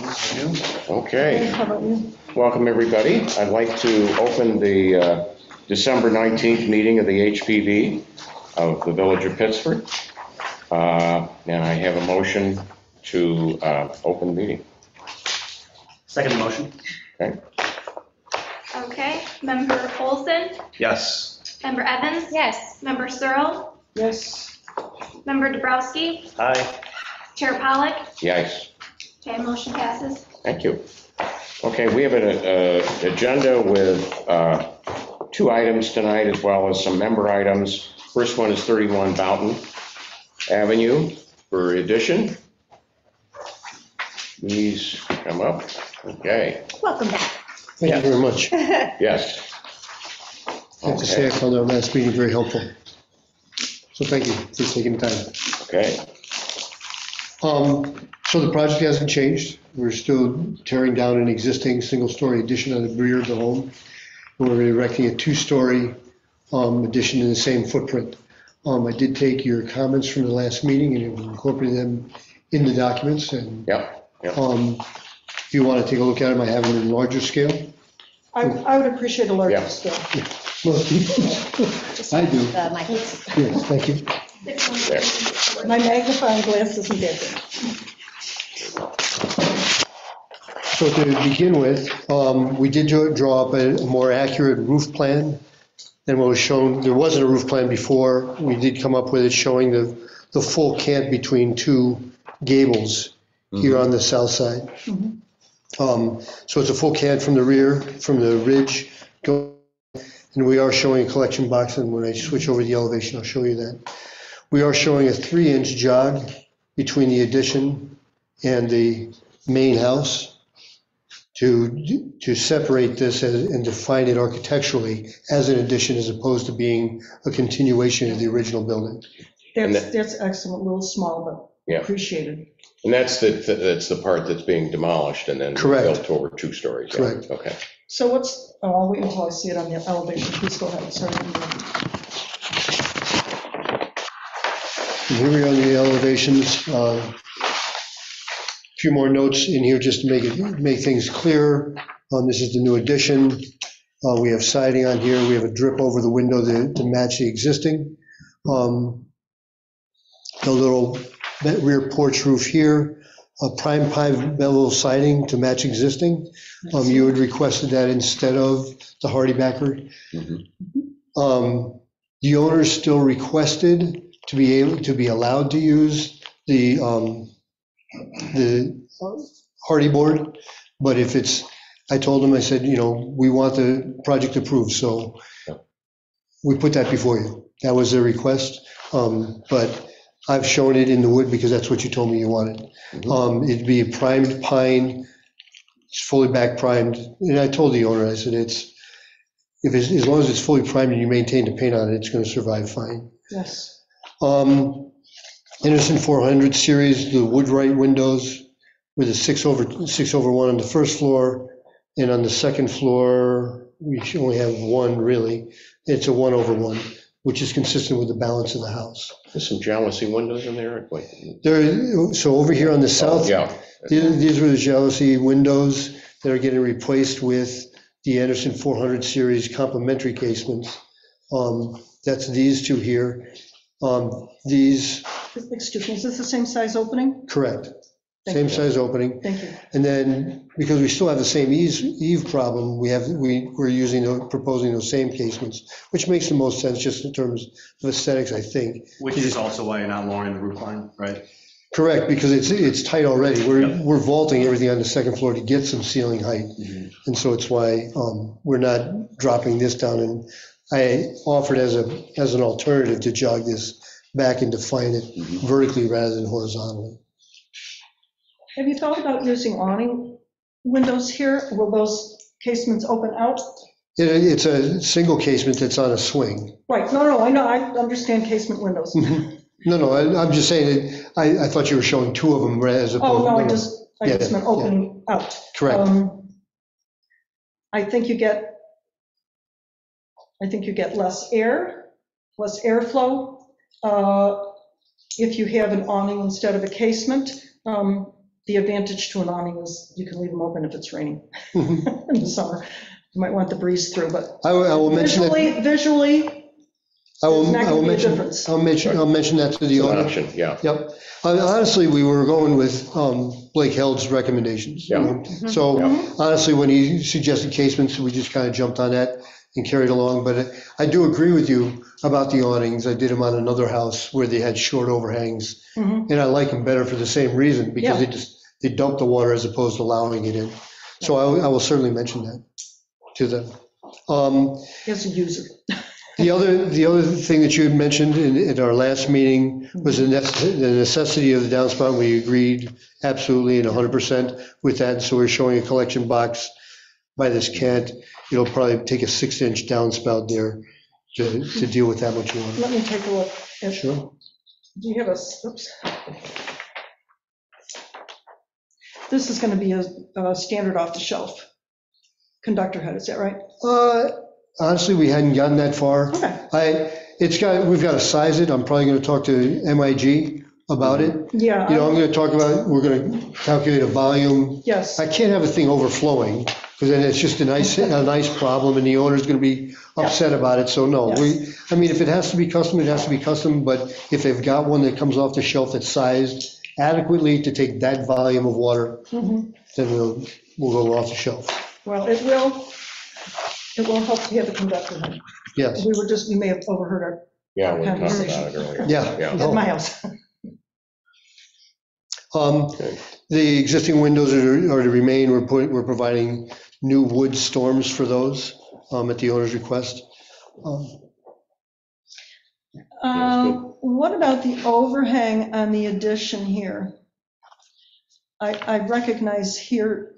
Okay. Welcome, everybody. I'd like to open the December 19th meeting of the HPB of the Village of Pittsford. And I have a motion to open the meeting. Second motion. Okay. Okay. Member Olson? Yes. Member Evans? Yes. Member Searle? Yes. Member Dabrowski? Aye. Chair Pollak? Yes. Okay, motion passes. Thank you. Okay, we have an agenda with 2 items tonight, as well as some member items. First one is 31 Boughton Avenue for addition. Please come up. Okay. Welcome back. Thank you very much. Yes. I have to say, I found our last meeting very helpful. So thank you for taking the time. Okay. So the project hasn't changed. We're still tearing down an existing single-story addition on the rear of the home. We're erecting a 2-story addition in the same footprint. I did take your comments from the last meeting and incorporated them in the documents. And Yep. if you want to take a look at them, I have them in larger scale. I would appreciate a larger Yeah. scale. Most people, I do. Yes, thank you. There. My magnifying glass isn't that good. So to begin with, we did draw up a more accurate roof plan than what was shown. There wasn't a roof plan before. We did come up with it showing the full cant between 2 gables here on the south side. So it's a full cant from the rear, from the ridge, and we are showing a collection box, and when I switch over the elevation, I'll show you that. We are showing a 3-inch jog between the addition and the main house to separate this and define it architecturally as an addition as opposed to being a continuation of the original building. That's excellent, a little small, but Yeah. appreciated. And that's the part that's being demolished and then Correct. built to over 2 stories. Yeah. Correct. Okay. So I'll wait until I see it on the elevation. Please go ahead, sorry. And here we are on the elevations. A few more notes in here just to make things clearer. This is the new addition. We have siding on here. We have a drip over the window to match the existing. The little rear porch roof here, a prime pine bevel siding to match existing. You had requested that instead of the Hardy backer. The owners still requested to be allowed to use the Hardy board, but if it's, I told them, I said, we want the project approved, so we put that before you. That was their request, but I've shown it in the wood because that's what you told me you wanted. It'd be a primed pine, it's fully back primed, and I told the owner, I said, as long as it's fully primed and you maintain the paint on it, it's going to survive fine. Yes. Anderson 400 series, the Woodwright windows with a 6/1 on the first floor, and on the second floor, we only have 1 really. It's a 1/1, which is consistent with the balance of the house. There's some jealousy windows in there. Wait. So over here on the south, yeah. these were the jealousy windows that are getting replaced with the Anderson 400 series complementary casements. That's these 2 here. These. Excuse me, is this the same size opening? Correct. Thank Same you. size opening. Thank you. And then, because we still have the same eave problem, we're proposing those same casements, which makes the most sense just in terms of aesthetics, I think. Which is also why you're not lowering the roof line, right? Correct, because it's tight already. We're vaulting everything on the second floor to get some ceiling height. And so it's why we're not dropping this down. And I offered as an alternative to jog this back and define it vertically rather than horizontally. Have you thought about using awning windows here? Will those casements open out? It's a single casement that's on a swing. Right, no, I know, I understand casement windows. No, I'm just saying that I thought you were showing 2 of them as opposed. Oh, no, I just meant opening out. Correct. I think you get less airflow if you have an awning instead of a casement. the advantage to an awning is you can leave them open if it's raining in the summer. You might want the breeze through, but I will mention that. visually, there's not going to be a difference. I'll mention that to the It's an owner. option, yeah. Yep. Honestly, we were going with Blake Held's recommendations. Yeah. So Yeah. honestly, when he suggested casements, we just kind of jumped on that and carried along. But I do agree with you about the awnings. I did them on another house where they had short overhangs. Mhm. And I like them better for the same reason, because Yeah. they dump the water as opposed to allowing it in. So I will certainly mention that to them. As a user. The other thing that you had mentioned in our last meeting was the necessity of the downspout. We agreed absolutely and 100% with that. So we're showing a collection box by this Kent. It'll probably take a 6-inch downspout there to deal with that much water. Let me take a look. Sure. Do you have a, oops. This is going to be a standard off-the-shelf conductor head, is that right? Honestly, we hadn't gotten that far. Okay. We've got to size it. I'm probably going to talk to MIG about it. Yeah. I'm going to talk about, we're going to calculate a volume. Yes. I can't have a thing overflowing, because then it's just a nice problem, and the owner's going to be upset about it. So no, Yes. if it has to be custom, it has to be custom. But if they've got one that comes off the shelf that's sized adequately to take that volume of water, then we'll go off the shelf. Well, it will help to have the conductor head. Yes. We may have overheard our Yeah, we talked about conversation. it earlier. Yeah. Yeah. at my house. Okay. The existing windows are to remain. We're providing new wood storms for those at the owner's request. What about the overhang on the addition here? I recognize here,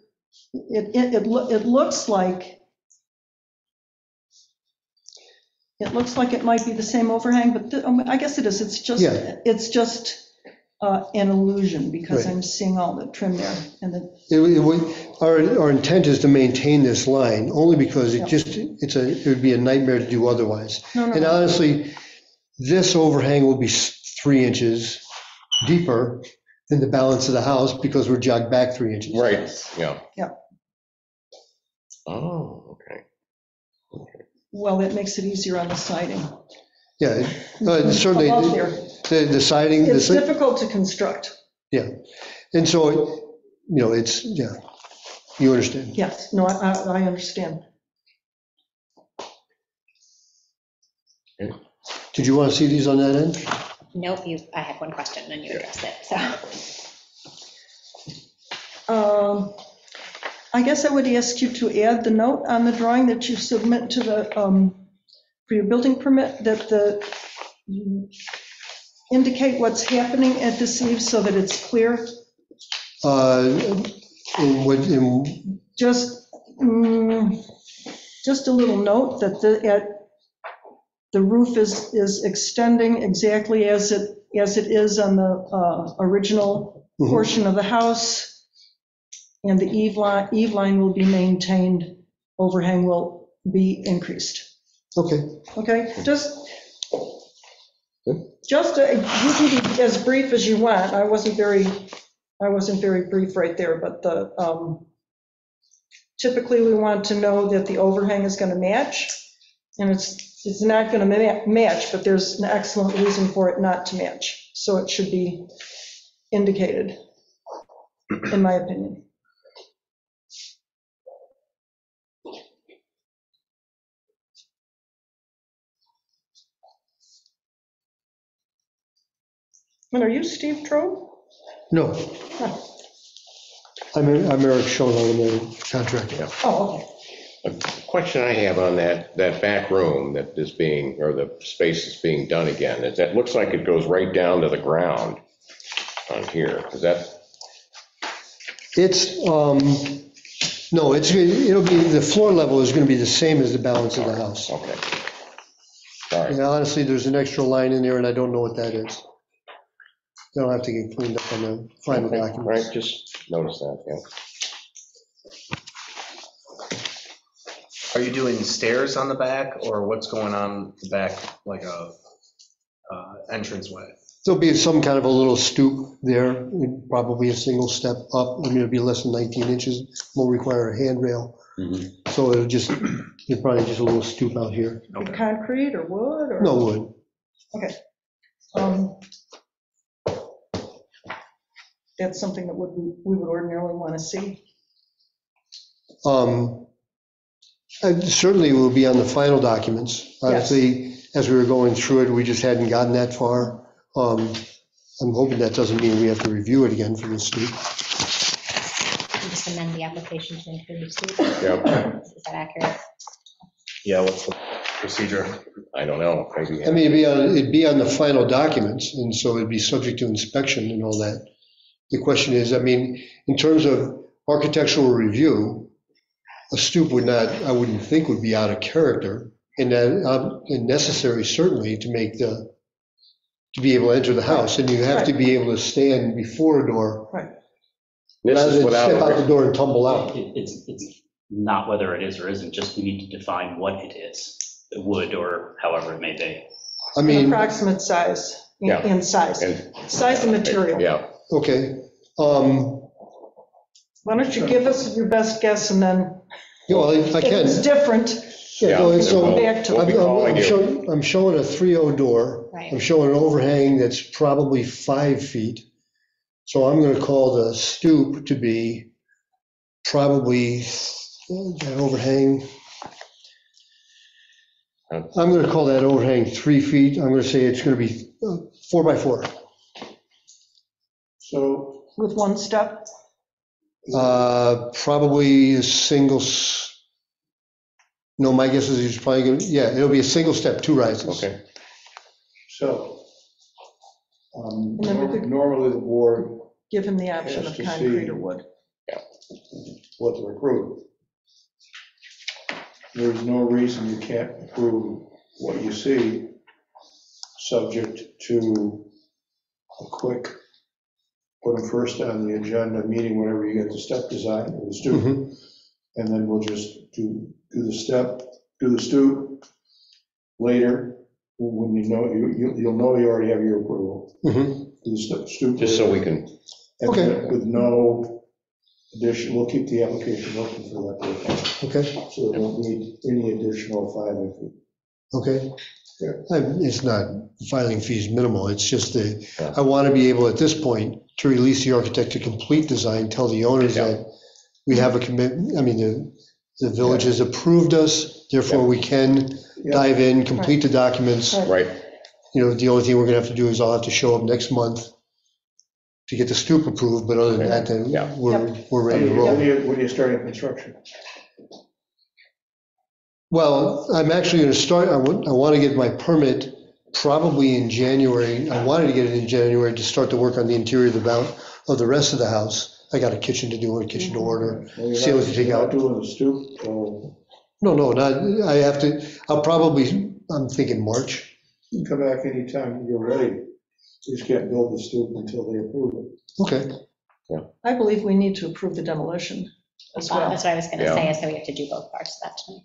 it looks like it might be the same overhang, but I guess it is. It's just, Yeah. it's just an illusion, because Right. I'm seeing all the trim there and the, Our intent is to maintain this line, only because Yeah. it would be a nightmare to do otherwise. No. And honestly, this overhang will be 3 inches deeper than the balance of the house, because we're jogged back 3 inches. Right, yeah. Yeah. Oh, okay. well, that makes it easier on the siding. Yeah, certainly, Above there. the siding, It's difficult to construct. yeah. And so, it's, yeah, you understand. Yes, no, I understand. Did you want to see these on that end? Nope, I had one question and you addressed it, so. I guess I would ask you to add the note on the drawing that you submit to the, for your building permit, that you indicate what's happening at this eave so that it's clear. Just a little note that the roof is extending exactly as it is on the original portion of the house. And the eave line will be maintained, overhang will be increased. Okay. Okay, you can be as brief as you want. I wasn't very brief right there, but typically we want to know that the overhang is going to match, and it's not going to match, but there's an excellent reason for it not to match. So it should be indicated, in my opinion. And are you Steve Trobe? No, Huh. I'm Eric Schoen, I'm the contractor. Yeah. Oh, okay. A question I have on that back room that is being, or the space is being done again, is that looks like it goes right down to the ground on here. Is that? It's, no, it'll be, the floor level is going to be the same as the balance of the house. Okay. Sorry. And honestly, there's an extra line in there, and I don't know what that is. That'll have to get cleaned up on the final Okay, documents. right, just noticed that, yeah. Are you doing stairs on the back, or what's going on the back, like a entranceway? There'll be some kind of a little stoop there, probably a single step up. I mean, it'll be less than 19 inches, won't require a handrail. Mhm. So it'll probably just a little stoop out here. With concrete or wood or? No wood. Okay. That's something that we would ordinarily want to see. And certainly will be on the final documents. Obviously, as we were going through it, we just hadn't gotten that far. I'm hoping that doesn't mean we have to review it again for this stoop. You just amend the application to include the stoop. Yep. Is that accurate? Yeah, what's the procedure? I don't know, maybe. I mean, it'd be on the final documents, and so it'd be subject to inspection and all that. The question is, I mean, in terms of architectural review, a stoop would not, I wouldn't think would be out of character, and that and necessary certainly to make to be able to enter the house, and you have to be able to stand before a door Right. This rather is than without, step out the door and tumble out. It's not whether it is or isn't, just we need to define what it is, the wood or however it may be. I mean, Approximate size Yeah. and size. and, Size and material. yeah, okay. Why don't you give us your best guess and then Well, I if it's can. different, yeah. well, and so- we'll- back to we'll be calling I'm you. showing a 3.0 door. Right. I'm showing an overhang that's probably 5 feet. So I'm going to call the stoop to be probably, that overhang, I'm going to call that overhang 3 feet. I'm going to say it's going to be 4 by 4. So, with one step. Probably a single, no, my guess is he's probably going to, yeah, it'll be a single step, 2 rises. Okay, so, And then we could- normally the board, Give him the option Yes, of to concrete see. or wood. what to approve. There's no reason you can't approve what you see, subject to a quick, put them first on the agenda, meeting whenever you get the step design or the stoop. Mhm. And then we'll just do the step, do the stoop later, when you know, you'll know you already have your approval. Mhm. Do the stoop. just so we can, And Okay. with no addition, we'll keep the application open for that, Okay, so they don't need any additional filing fee. okay. Yeah. It's not, filing fees minimal, it's just Yeah. I want to be able at this point to release the architect to complete design, tell the owners Yeah. that we have a commitment, I mean, the village has approved us, therefore we can Yeah. dive in, complete the documents. Right. right, You know, the only thing we're gonna have to do is I'll have to show up next month to get the stoop approved, but other than that, then Yeah. we're ready to roll. When are you starting construction? Well, I'm actually gonna start, I want to get my permit probably in January. I wanted to get it in January to start the work on the interior of the rest of the house. I got a kitchen to do, a kitchen to order. Well, you're See what not- you take you're not out. doing the stoop, or No, not, I have to, I'm thinking March. you can come back anytime you're ready. You just can't build the stoop until they approve it. Okay, I believe we need to approve the demolition as well. That's what I was going to Yeah. say, is that we have to do both parts of that tonight.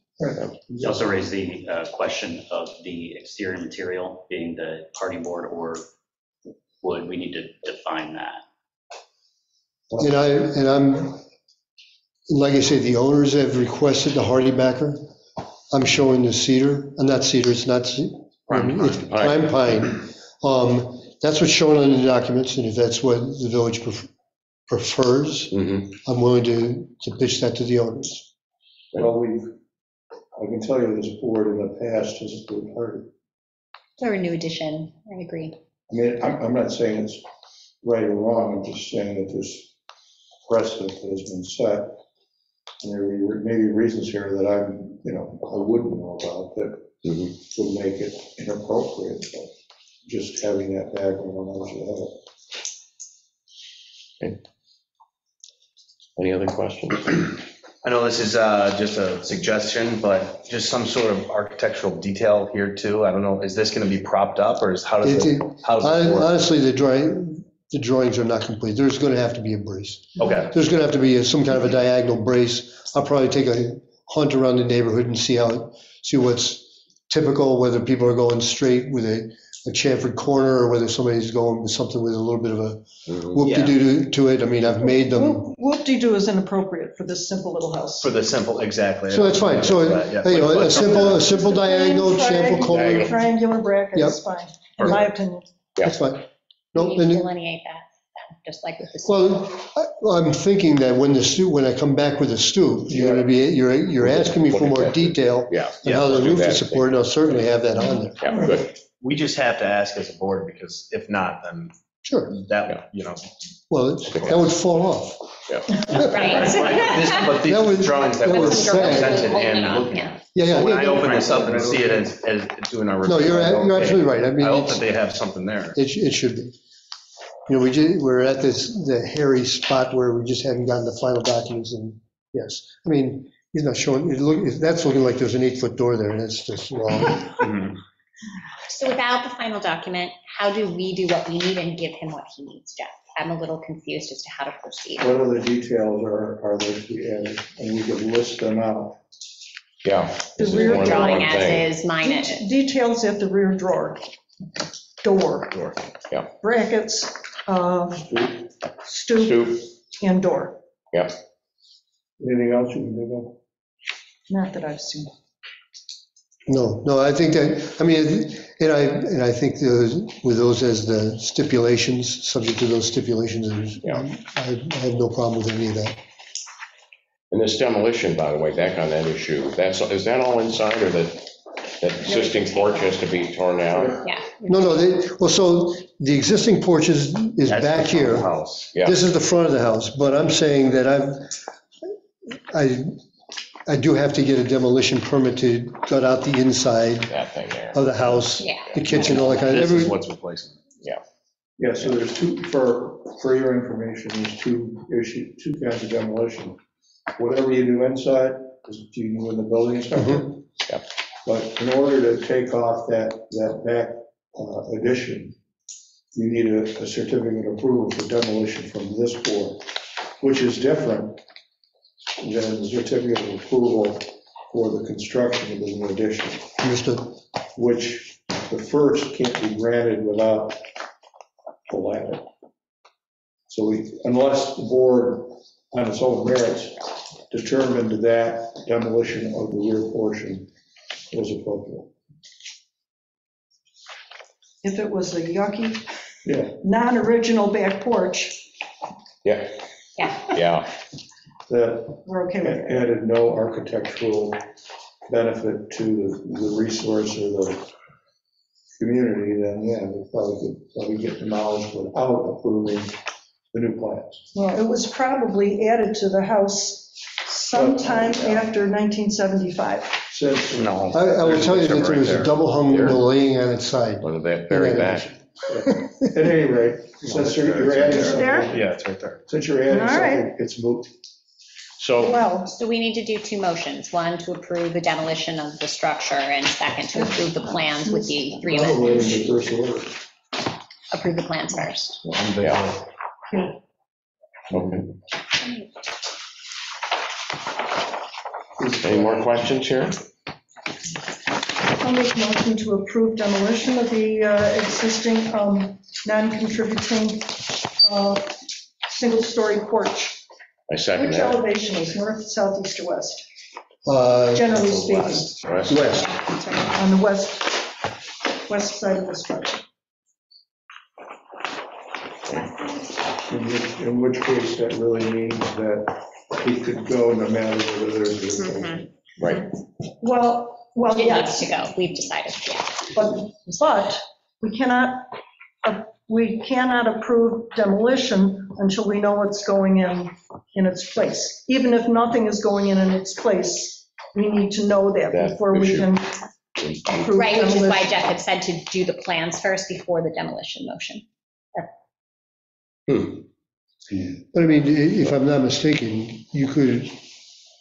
You also raised the question of the exterior material being the party board or wood. We need to define that. and I'm, like I say, the owners have requested the hardy backer. I'm showing the cedar, not cedar, it's not, it's prime pine. That's what's shown on the documents, and if that's what the village prefers, mhm, I'm willing to pitch that to the owners. Well, I can tell you this board in the past has approved hardy. Or a new addition, I agree. I mean, I'm not saying it's right or wrong, I'm just saying that there's precedent that has been set. And there may be reasons here that I wouldn't know about that mhm. would make it inappropriate, but just having that background knows you have it. Any other questions? I know this is just a suggestion, but just some sort of architectural detail here too. I don't know, is this going to be propped up, or how does it work? Honestly, the drawings are not complete. There's going to have to be a brace. Okay, There's going to have to be some kind of a diagonal brace. I'll probably take a hunt around the neighborhood and see what's typical, whether people are going straight with a chamfered corner, or whether somebody's going with something with a little bit of a Mhm. whoop-de-doo to it. I mean, I've made them, Whoop-de-doo is inappropriate for this simple little house. For the simple, exactly. so that's fine. So, Yeah. you know, a simple diagonal, chamfer corner, Triangular bracket Yep. is fine, in my opinion. that's fine. We No, need to and, delineate that, just like with the. well, I'm thinking that when I come back with a stoop, you're asking me for more detail Yeah. on how the let's do roof that. is supported. I'll certainly have that on there. Yeah, good. We just have to ask as a board, because if not, then Sure. that, you know. Well, that would fall off. Right. But That would- these drawings that that were would presented say- and looking Yeah. at. Yeah, So when I yeah. open this up and see it as doing our. No, review, I go, you're okay, absolutely right. I mean, I hope that they have something there. it should be. You know, we're at the hairy spot where we just haven't gotten the final documents, and yes. I mean, he's not showing, that's looking like there's an 8-foot door there, and it's just wrong. Mhm. So without the final document, how do we do what we need and give him what he needs, Jeff? I'm a little confused as to how to proceed. What other details are there to be added? And we can list them out. Yeah. The This is rear one Drawing thing. as is, mine is. Details at the rear drawer. Door. Yeah. Brackets, stoop, Stoop, and door. Anything else you can think of? Not that I've seen. No, I think that, I mean, and I think with those as the stipulations, subject to those stipulations, Yeah. I have no problem with any of that. and this demolition, by the way, back on that issue, is that all inside, or that existing porch has to be torn down? Yeah. No, well, so the existing porch is That's back the here. House. Yeah. This is the front of the house, but I'm saying that I do have to get a demolition permit to gut out the inside That thing there. of the house, Yeah. the kitchen, all that kind of. This is what's replacing. Yeah, so there's two, for your information, there's two kinds of demolition. Whatever you do inside, is you do in the building inspector. Yep. But in order to take off that back addition, you need a certificate of approval for demolition from this board, which is different than the certificate of approval for the construction of the new addition, Understood. which the first can't be granted without the latter. So unless the board, on its own merits, determined that demolition of the rear portion was appropriate. If it was a yucky, Yeah, non-original back porch, Yeah. Yeah. Yeah, that we're okay with it. added no architectural benefit to the resource or the community, then yeah, we probably get demolished without approving the new plans. Well, it was probably added to the house sometime after 1975. Since, No. I will tell you that there was a double hung window laying on its side. whether that bury that. at any rate, since you're adding Is it there? something, Yeah, it's right there. since you're adding All right. something, it's moot. So, Well, So we need to do two motions, one to approve the demolition of the structure, and second to approve the plans with the three Probably in amendments. the first order. Approve the plans first. yeah. Okay. Any more questions here? I'll make a motion to approve demolition of the existing non-contributing single-story porch. I second Which that. elevation is north, south, east, or west? Uh, Generally speaking, West. West. That's right. on the west side of the structure. In which case, that really means that he could go no matter whether there's a Mhm. Right, Well, It needs yes, to go, we've decided, yeah. but we cannot approve demolition until we know what's going in its place. Even if nothing is going in its place, we need to know that That before we issue. can approve Right, which is why demolition. Jeff had said to do the plans first before the demolition motion. But I mean, if I'm not mistaken,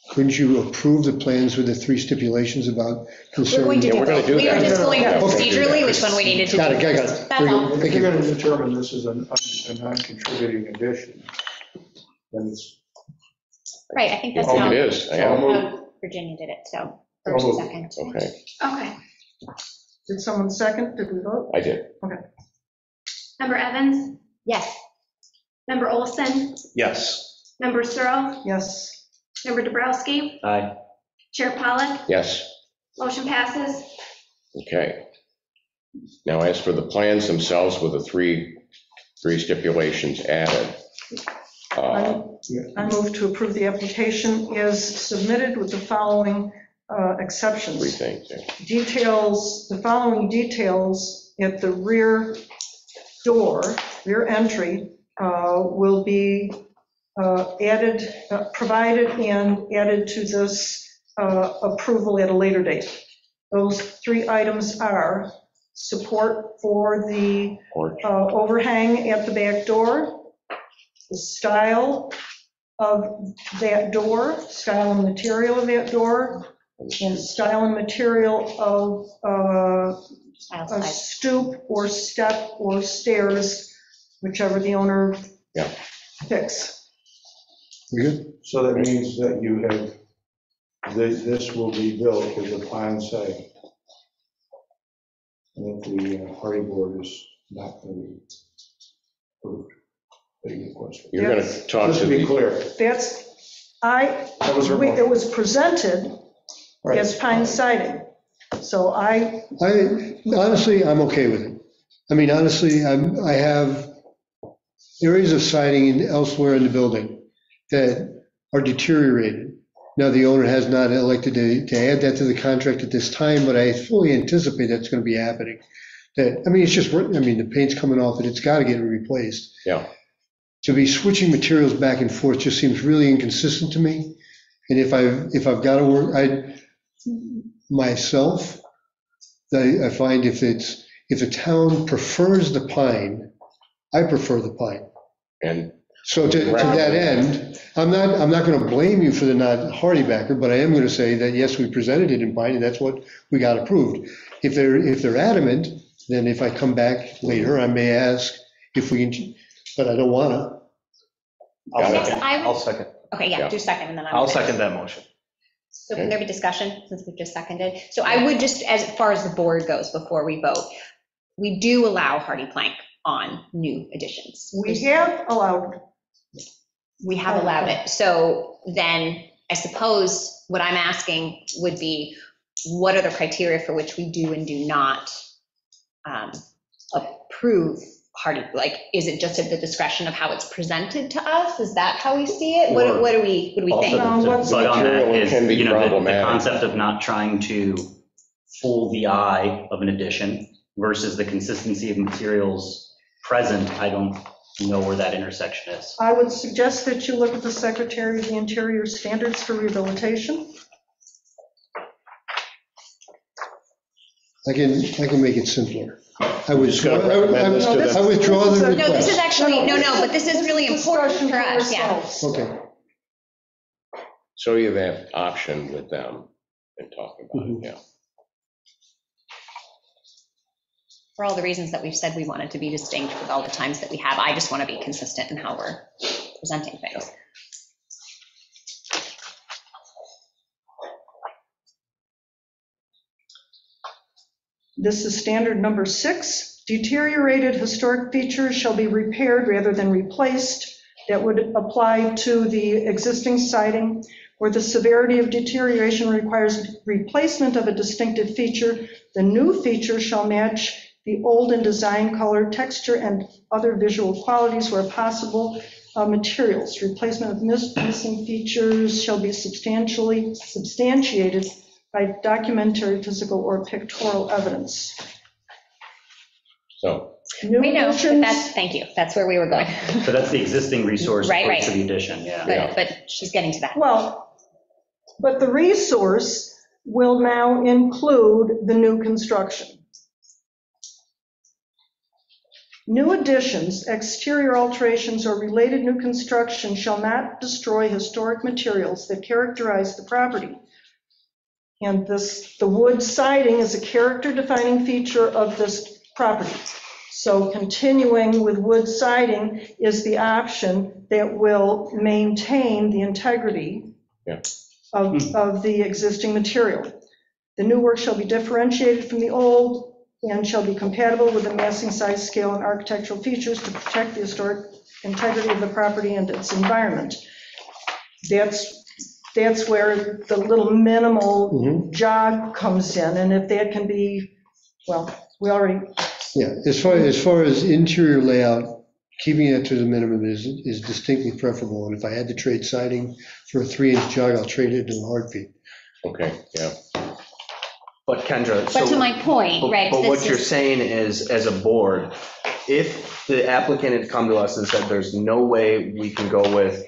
couldn't you approve the plans with the three stipulations about We're going to concerning? do we're gonna both. do We were that. just going Yeah. procedurally, which one we needed to do. Got it. That's Very all. good. If Thank you're you. going to determine this is a non-contributing addition, then it's. Right, I think that's oh, how it is, yeah, how Virginia did it, so first, Oh. second. okay. Okay. Did someone second? Did we vote? I did. Member Evans? Yes. Member Olson? Yes. Member Searle? Yes. Member Dubrowski? Aye. Chair Pollak? Yes. Motion passes. Okay. Now, as for the plans themselves with the three stipulations added, I move to approve the application as submitted with the following exceptions. three things. Yeah. Details, the following details at the rear door, rear entry, will be added, provided and added to this approval at a later date. Those three items are support for the Porch. overhang at the back door, the style of that door, style and material of that door, and style and material of Style a size. stoop or step or stairs, whichever the owner Yeah. picks. We good? So that means that you have, this will be built as the plans say. And that the party board is not going to be approved. Any question? You're going to talk Just to to be the, clear. That's, That was her it motion. was presented Right. as pine siding. So Honestly, I'm okay with it. I mean, honestly, I have areas of siding elsewhere in the building that are deteriorated. Now, the owner has not elected to add that to the contract at this time, but I fully anticipate that's going to be happening. That, I mean, it's just, I mean, the paint's coming off it, it's got to get replaced. yeah. To be switching materials back and forth just seems really inconsistent to me. And if I've got to work, myself, I find if the town prefers the pine, I prefer the pine. And So to that end, I'm not going to blame you for the not hardy backer, but I am going to say that, yes, we presented it in pine, and that's what we got approved. If they're adamant, then if I come back later, I may ask if we can, but I don't want to. I'll second. Okay, yeah, Yeah. do second, and then I'm. I'll second that motion. So can there be discussion, since we've just seconded? So I would just, as far as the board goes, before we vote, we do allow hardy plank on new additions. we have allowed, We have allowed it. So then I suppose what I'm asking would be, what are the criteria for which we do and do not approve hardy? Like, is it just at the discretion of how it's presented to us? Is that how we see it? What do we Also, think? No, to what's- butt on that Material is, can be you know, the problematic. concept of not trying to fool the eye of an addition versus the consistency of materials present. I don't know where that intersection is. I would suggest that you look at the Secretary of the Interior Standards for Rehabilitation. I can make it simpler. I just gonna recommend this to them. I withdraw the No, No, this is request. actually, no, but this is really important Discussion for us, yeah. ourselves. Okay. so you have that option with them and talk about it, yeah. For all the reasons that we've said we wanted to be distinct with all the times that we have, I just want to be consistent in how we're presenting things. This is standard number 6. Deteriorated historic features shall be repaired rather than replaced. That would apply to the existing siding where the severity of deterioration requires replacement of a distinctive feature. The new feature shall match the old in design, color, texture, and other visual qualities where possible. Materials, replacement of missing features shall be substantiated by documentary, physical, or pictorial evidence. So, New We know, but additions- that's, thank you, that's where we were going. So that's the existing resource Right. to the addition, yeah. But she's getting to that. Well, but the resource will now include the new construction. New additions, exterior alterations, or related new construction shall not destroy historic materials that characterize the property. And the wood siding is a character-defining feature of this property. So continuing with wood siding is the option that will maintain the integrity of the existing material. The new work shall be differentiated from the old and shall be compatible with the massing, size, scale, and architectural features to protect the historic integrity of the property and its environment. That's where the little minimal jog comes in, and if that can be, well, we already, Yeah, as far as interior layout, keeping it to the minimum is distinctly preferable. And if I had to trade siding for a 3-inch jog, I'll trade it in a heartbeat. Okay, yeah. But Kendra, But to my point, right? But this what you're is- saying is, as a board, if the applicant had come to us and said, there's no way we can go with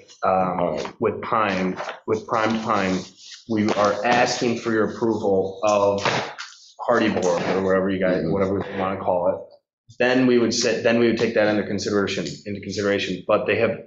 prime pine, we are asking for your approval of hardy board, or whatever you guys, whatever you want to call it, then we would take that into consideration. But they have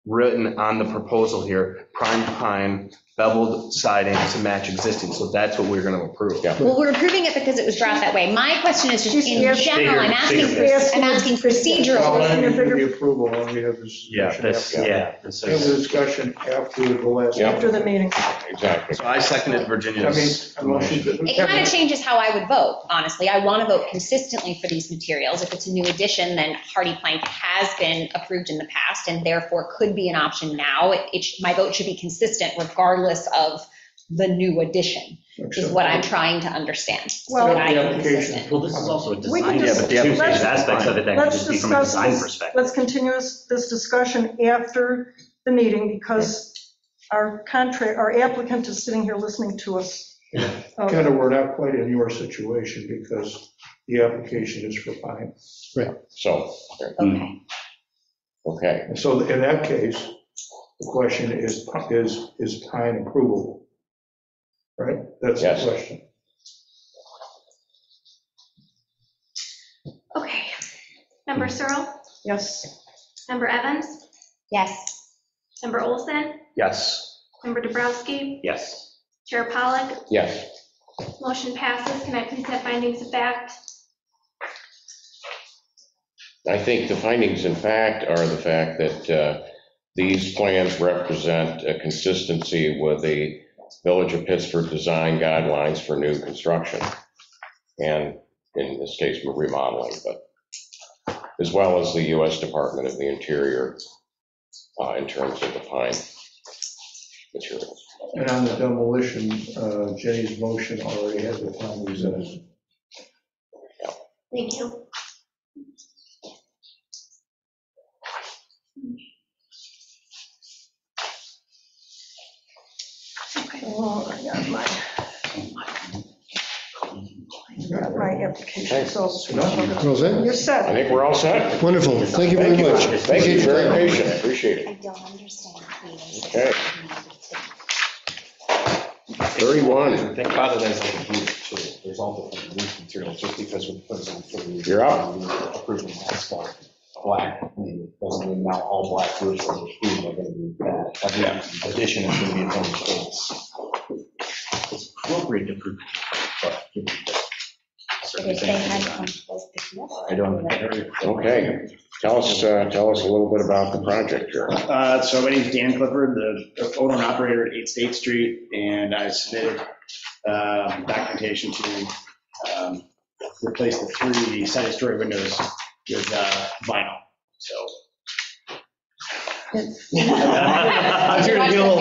written on the proposal here, prime pine, beveled siding to match existing, so that's what we're going to approve. Yeah. Well, we're approving it because it was brought that way. My question is just in She's- general, I'm asking procedural. Well, Yes. then you do the approval, and we have this. This We have the discussion after the last. Yeah. after the meeting. Exactly. So I seconded I mean, Virginia's a motion. It kind of changes how I would vote, honestly. I want to vote consistently for these materials. If it's a new addition, then hardy plank has been approved in the past and therefore could be an option now. My vote should be consistent regardless of the new addition, is what I'm trying to understand. so Well, that I the am application. consistent. Well, this is also a We can design, just- but the too, application- there's aspects of it that could Let's just be from a discuss design this, perspective. let's continue this discussion after the meeting, because our applicant is sitting here listening to us. Kind of, we're not quite in your situation because the application is for pine. So, Okay. okay, And so in that case, the question is pine approvable? Right? That's the Yes. question. Okay. Member Searle, Yes, Member Evans, Yes. Member Olson, Yes. Member Dubrowski, Yes. Chair Pollak, yes. motion passes. Can I please have findings of fact? I think the findings in fact are the fact that these plans represent a consistency with the Village of Pittsburgh design guidelines for new construction, and in this case, remodeling, but as well as the U.S. Department of the Interior in terms of the pine materials. And on the demolition, Jenny's motion already has the findings in it. Thank you. oh, I got my application, so Well, you're that- set. I think we're all set. Wonderful, thank you very much. Thank you, very patient, I appreciate it. I don't understand. Okay. 31, Think about it as like a group, too. There's all different roof materials, just because we're putting them for. You're up. Approving asphalt, black, doesn't mean now all black roofs are going to be bad. Every addition is going to be its own space. It's appropriate to approve, but If they had come close to this. I don't. okay. Tell us a little bit about the project here. So my name is Dan Clifford, the owner and operator at 8 State Street, and I submitted documentation to replace the 3 second story windows with vinyl, so. I was here to deal.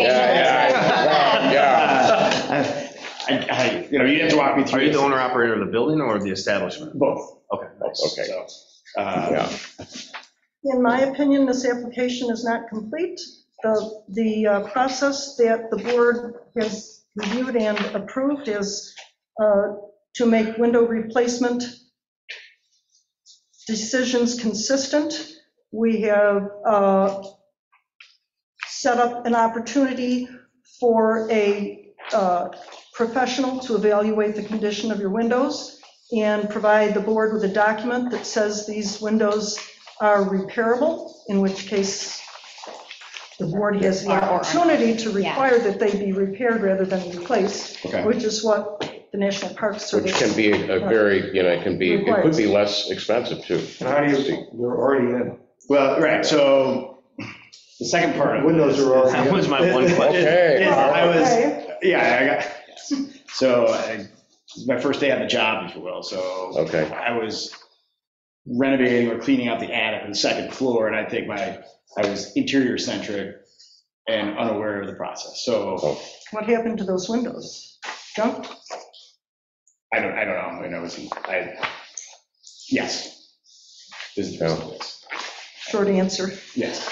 You'd have to walk me through. Are you the this. owner operator of the building or the establishment? Both. Okay. Okay. So, Yeah. In my opinion, this application is not complete. The process that the board has reviewed and approved is to make window replacement decisions consistent. We have set up an opportunity for a professional to evaluate the condition of your windows and provide the board with a document that says these windows are repairable, in which case the board has the opportunity to require that they be repaired rather than replaced, Okay. which is what the National Park Service. Which can be a very, it could be less expensive too. And how do you, they're already in. well, right, so the second part of Windows are already in. That was my one question. Okay. I was, Okay. yeah, I got, so was my first day on the job, if you will, so Okay. I was renovating or cleaning out the attic on the second floor, and I think I was interior centric and unaware of the process. So What happened to those windows? Junk? I don't know. I mean, yes. Short answer. Yes.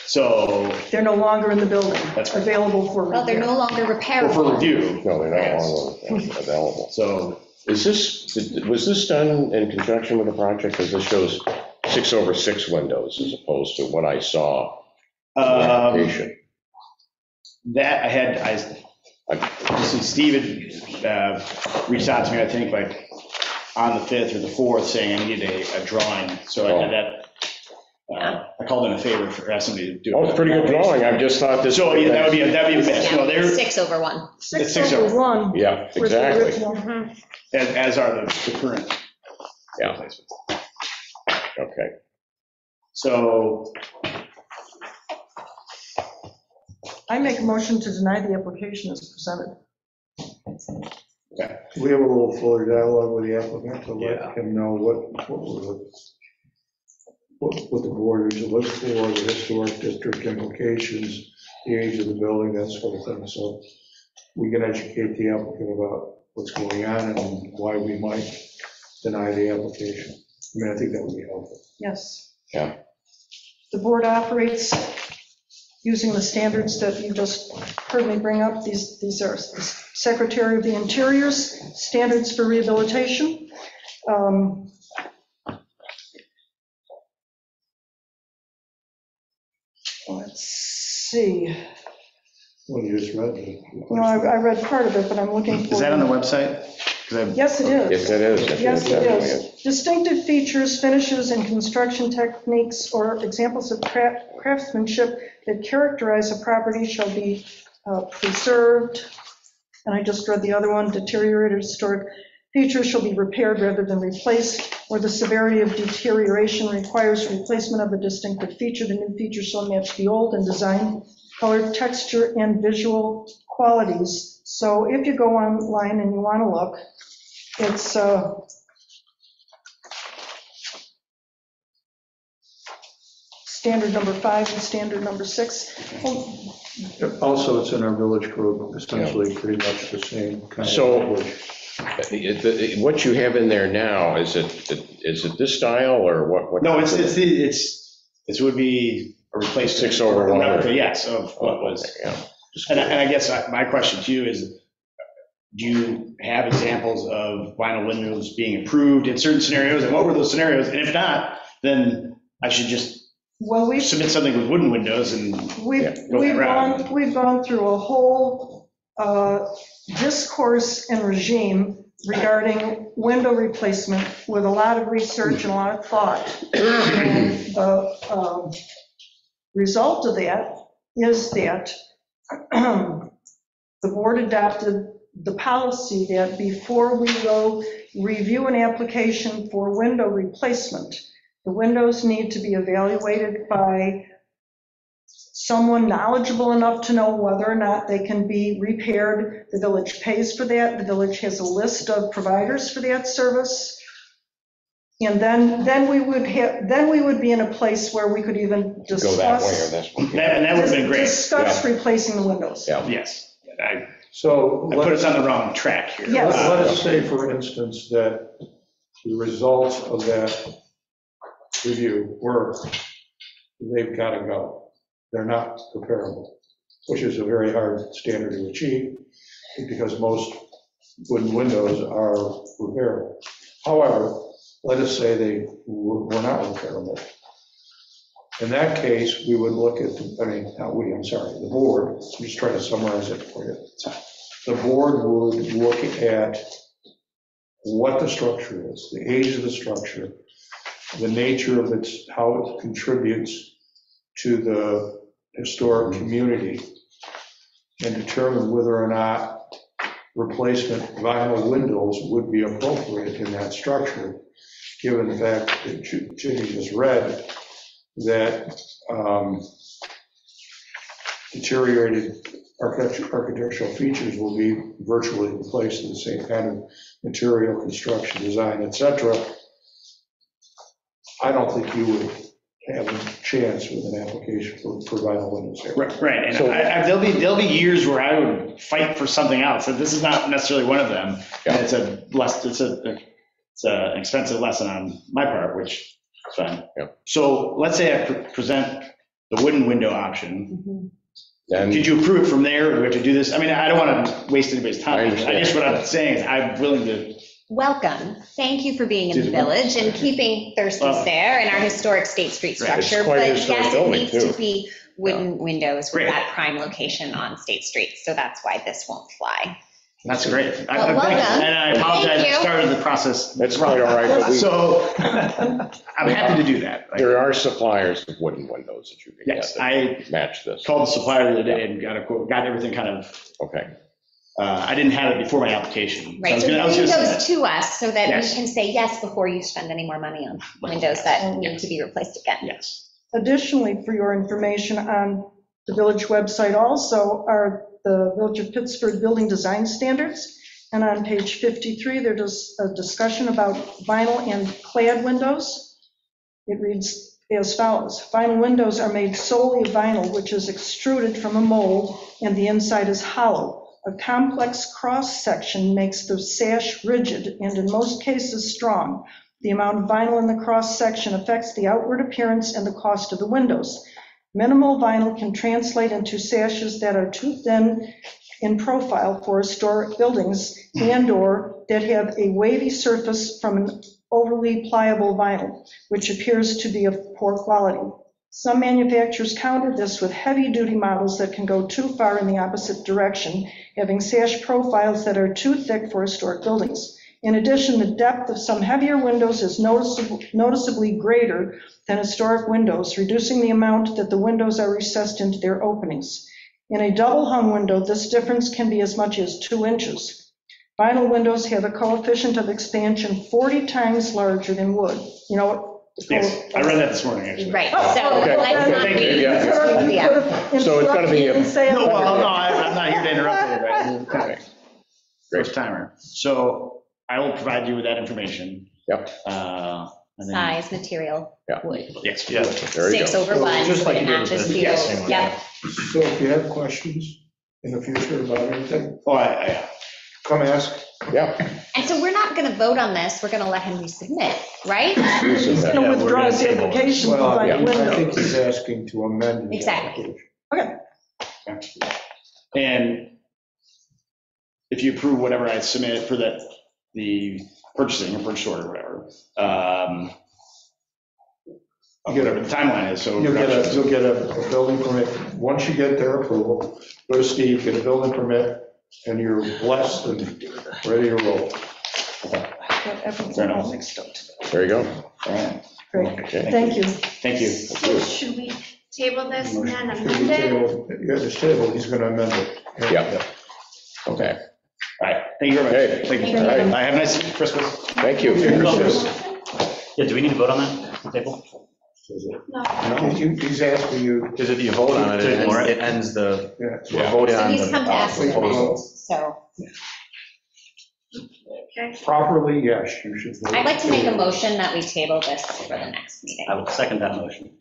So They're no longer in the building. That's correct. Available for Well, they're repair. no longer for repairable. review. No, they're not longer available. So Was this done in conjunction with the project? Because this shows 6/6 windows as opposed to what I saw in the application. that Steve had reached out to me, I think, like on the 5th or the 4th, saying I needed a drawing. So I did that. I called in a favor for asking me to do it. Oh, it's a pretty good drawing. I just thought this. So yeah, that'd be a miss. No, Yeah, they're, 6/1. It's 6/1. Yeah, with the exactly. original. as are the current Yeah. replacements. Okay. So I make a motion to deny the application as presented. We have a little fuller dialogue with the applicant to Yeah. let him know what the board is looking for, the historic district implications, the age of the building, that sort of thing. So we can educate the applicant about what's going on and why we might deny the application. I mean, I think that would be helpful. Yes. Yeah. The board operates using the standards that you just heard me bring up. These are the Secretary of the Interior's standards for rehabilitation. Let's see. Well, you just read it. No, I read part of it, but I'm looking for. is that on the website? 'Cause Yes, it is. Yes, it is. Yes, it definitely is. Distinctive features, finishes, and construction techniques or examples of craftsmanship that characterize a property shall be preserved. And I just read the other one, deteriorated historic features shall be repaired rather than replaced, or the severity of deterioration requires replacement of a distinctive feature. The new feature shall match the old in design, color, texture, and visual qualities. So if you go online and you want to look, it's standard number 5 and standard number 6. Also, it's in our village code, essentially pretty much the same kind of So- language. What you have in there now, is it this style or what? No, it would be a replacement. 6/1. Yes, of what was. Yeah. And I guess my question to you is, do you have examples of vinyl windows being improved in certain scenarios, and what were those scenarios? And if not, then I should just Well, submit something with wooden windows and we've go that route. gone through a whole discourse and regime regarding window replacement with a lot of research and a lot of thought. And the result of that is that the board adopted the policy that before we go review an application for window replacement, the windows need to be evaluated by someone knowledgeable enough to know whether or not they can be repaired. The village pays for that. The village has a list of providers for that service. And then we would be in a place where we could even Go that way or discuss. this way. And that would have been great. Discuss replacing the windows. Yeah. Yes. I So put us on the wrong track here. Yes. let us say, for instance, that the results of that review were, they've got to go. They're not repairable, which is a very hard standard to achieve because most wooden windows are repairable. However, let us say they were not repairable. In that case, we would look at, the board, I'm just trying to summarize it for you. The board would look at what the structure is, the age of the structure, the nature of its, how it contributes to the historic community, and determine whether or not replacement vinyl windows would be appropriate in that structure, given the fact that Ginny just read that deteriorated architectural features will be virtually replaced in the same kind of material, construction, design, et cetera, I don't think you would have a chance with an application for vinyl windows here. Right, and So- there'll be years where I would fight for something else, and this is not necessarily one of them. Yeah. And it's an expensive lesson on my part, which is fine. Yeah. So let's say I present the wooden window option. And Could you approve it from there, or do we have to do this? I mean, I don't want to waste anybody's I time. understand. I guess what I'm saying is I'm willing to, Welcome. Thank you for being in the village and keeping Thirsties Well- there and our historic State Street Right. structure. It's quite a But historic yes, it building, needs too. to be wooden windows with Great. that prime location on State Street. So that's why this won't fly. that's great. Well, welcome. And I apologize, Thank you. I started the process. that's quite all right, but So I'm happy to do that. there are suppliers of wooden windows that you can Yes, get I that match this. called the supplier the other day and got a quote, got everything kind of, Okay, I didn't have it before my application. Right, I was so gonna- I was gonna say windows to us so that we Yes. can say yes before you spend any more money on windows that need to be replaced again. Yes. Additionally, for your information, on the village website also are the Village of Pittsburgh building design standards. And on page 53, there's a discussion about vinyl and clad windows. It reads as follows: vinyl windows are made solely of vinyl, which is extruded from a mold, and the inside is hollow. A complex cross-section makes the sash rigid and in most cases strong. The amount of vinyl in the cross-section affects the outward appearance and the cost of the windows. Minimal vinyl can translate into sashes that are too thin in profile for historic buildings and/or that have a wavy surface from an overly pliable vinyl, which appears to be of poor quality. Some manufacturers counter this with heavy-duty models that can go too far in the opposite direction, having sash profiles that are too thick for historic buildings. In addition, the depth of some heavier windows is noticeably greater than historic windows, reducing the amount that the windows are recessed into their openings. In a double-hung window, this difference can be as much as 2 inches. Vinyl windows have a coefficient of expansion 40 times larger than wood. You know what? Yes, I read that this morning, actually. Right, Oh, so okay, let's not thank you, read. yeah. Yeah. So it's gotta be a- No, well, no, I'm not here to interrupt anybody. okay, great. First timer. So I will provide you with that information. Yep. And then- Size, material, Yeah. wood. Yes. There you 6 go. over 1, Just so like it you did matches with the- the, yes. yep. So if you have questions in the future about anything, Oh, I, come ask. Yeah. And so we're not going to vote on this, we're going to let him resubmit, right? He's going to withdraw his application for Well, vinyl I window. think he's asking to amend his Exactly. application. and if you approve whatever I submit for that, the purchasing or purchase order or whatever, whatever the timeline is, so. You'll get a building permit. Once you get their approval, go to Steve, get a building permit, and you're blessed and ready to roll. Everything's all mixed up. There you go. All right, Great, Okay. thank you. thank you. So should we table this and then It's gonna amend be it? tabled. You have this table, he's going to amend it. Yeah. Okay, All right, thank you very Okay. much. Thank you. Thank you. All right, have a nice Christmas. thank you. Yeah, do we need to vote on that table? No. He's asking you, Because if you vote on it, To ignore it? it ends the, yeah. we're voting So on he's the come to ask for proposal. amendments, so Okay. Properly, yes, you should. vote. I'd like to make a motion that we table this for the next meeting. I would second that motion.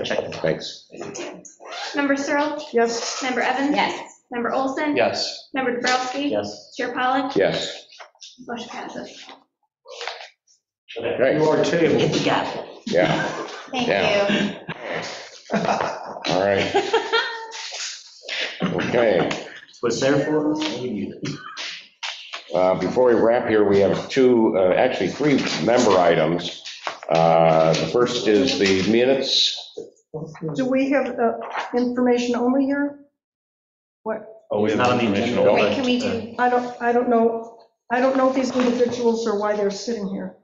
Check it. Thanks. Member Searle? Yes, Member Evans? Yes. Member Olson? Yes. Member Dubrowski? Yes. Chair Pollak? Yes. Motion passes. Great. You are tabled. Hit the gavel. Yeah. Thank Yeah. you. All right. Okay. Was there for? Before we wrap here, we have actually three member items. The first is the minutes. do we have information only here? What, Oh, we It's have not on the information. agenda. Wait, can we do, I don't know if these individuals or why they're sitting here.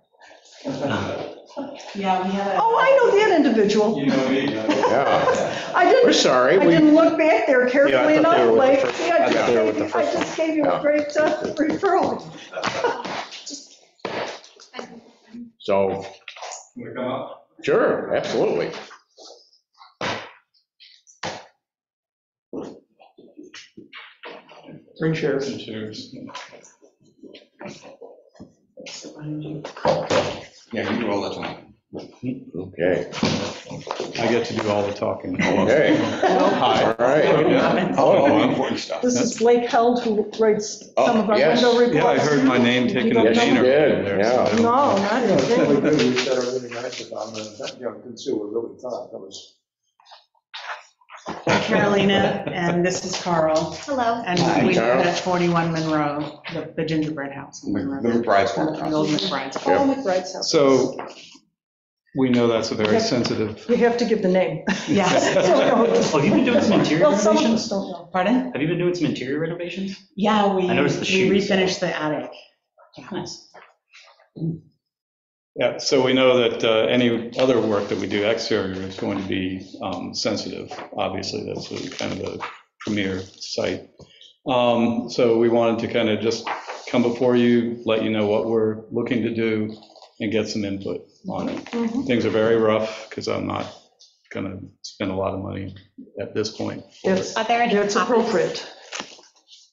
Yeah, we had Oh, I know that individual. You know me. Yeah. I We're didn't, sorry. I didn't look back there carefully Yeah, I thought they enough, were with the like, first- see, I thought they were with the I first just gave you Yeah. a great referral. So, sure, absolutely. Bring chairs. Yeah, you do all the time. Okay, I get to do all the talking. okay, Hi. all right. Oh, important stuff. This is Blake Held, who writes some of our yes. window reports. Yeah, I heard my name taken up. Yes, you did, yeah. No, not You know, it's really today. good, we said are really nice about them, and that, didn't see what we really thought, that was. Carolina, and this is Carl. Hello. And Hi, we live Carol. at 41 Monroe, the gingerbread house. The McBride's The old one. McBride's. Paul McBride's house. So we know that's a very sensitive. You have to give the name. Yes. Oh, have you been doing some interior Well, some of us renovations? don't know. Pardon? Have you been doing some interior renovations? Yeah, we I noticed the shoes. refinished the attic. Nice. Yeah, so we know that any other work that we do exterior is going to be sensitive. Obviously, that's a kind of a premier site. So we wanted to kind of just come before you, let you know what we're looking to do, and get some input on it. Mhm. Things are very rough, because I'm not going to spend a lot of money at this point. It's, Are there any it's copies? appropriate.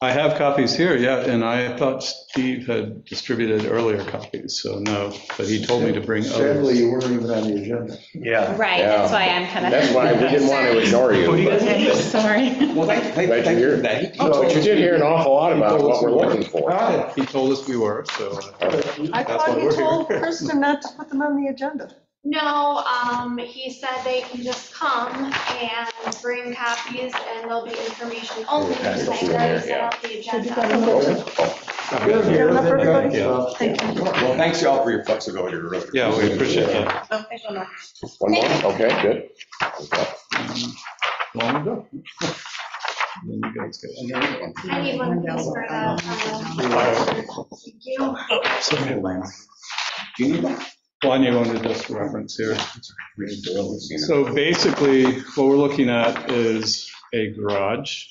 I have copies here, yeah, and I thought Steve had distributed earlier copies, so no, but he told me to bring Sadly, others. you weren't even on the agenda. Yeah. Right, that's why I'm kind of. That's why we didn't want to ignore you. but Okay, sorry. Well, thank Glad you're here. that. But you did hear an awful lot about what we're looking for. He told us we were, so. I That's thought why you we're told here. Kristen not to put them on the agenda. No, he said they can just come and bring copies and there'll be information only. Okay, So so I we're already there, set yeah. up the Have you agenda. got a motion? Good, Good enough for everybody? Yeah. Thank you. Well, thanks y'all for your flexibility, really. Yeah, we appreciate that. Oh, there's one more. One more, okay, good. Okay. Long ago. Then you guys go. I need one piece for the, thank you. Do you need that? Well, I need one to just reference here. So basically, what we're looking at is a garage.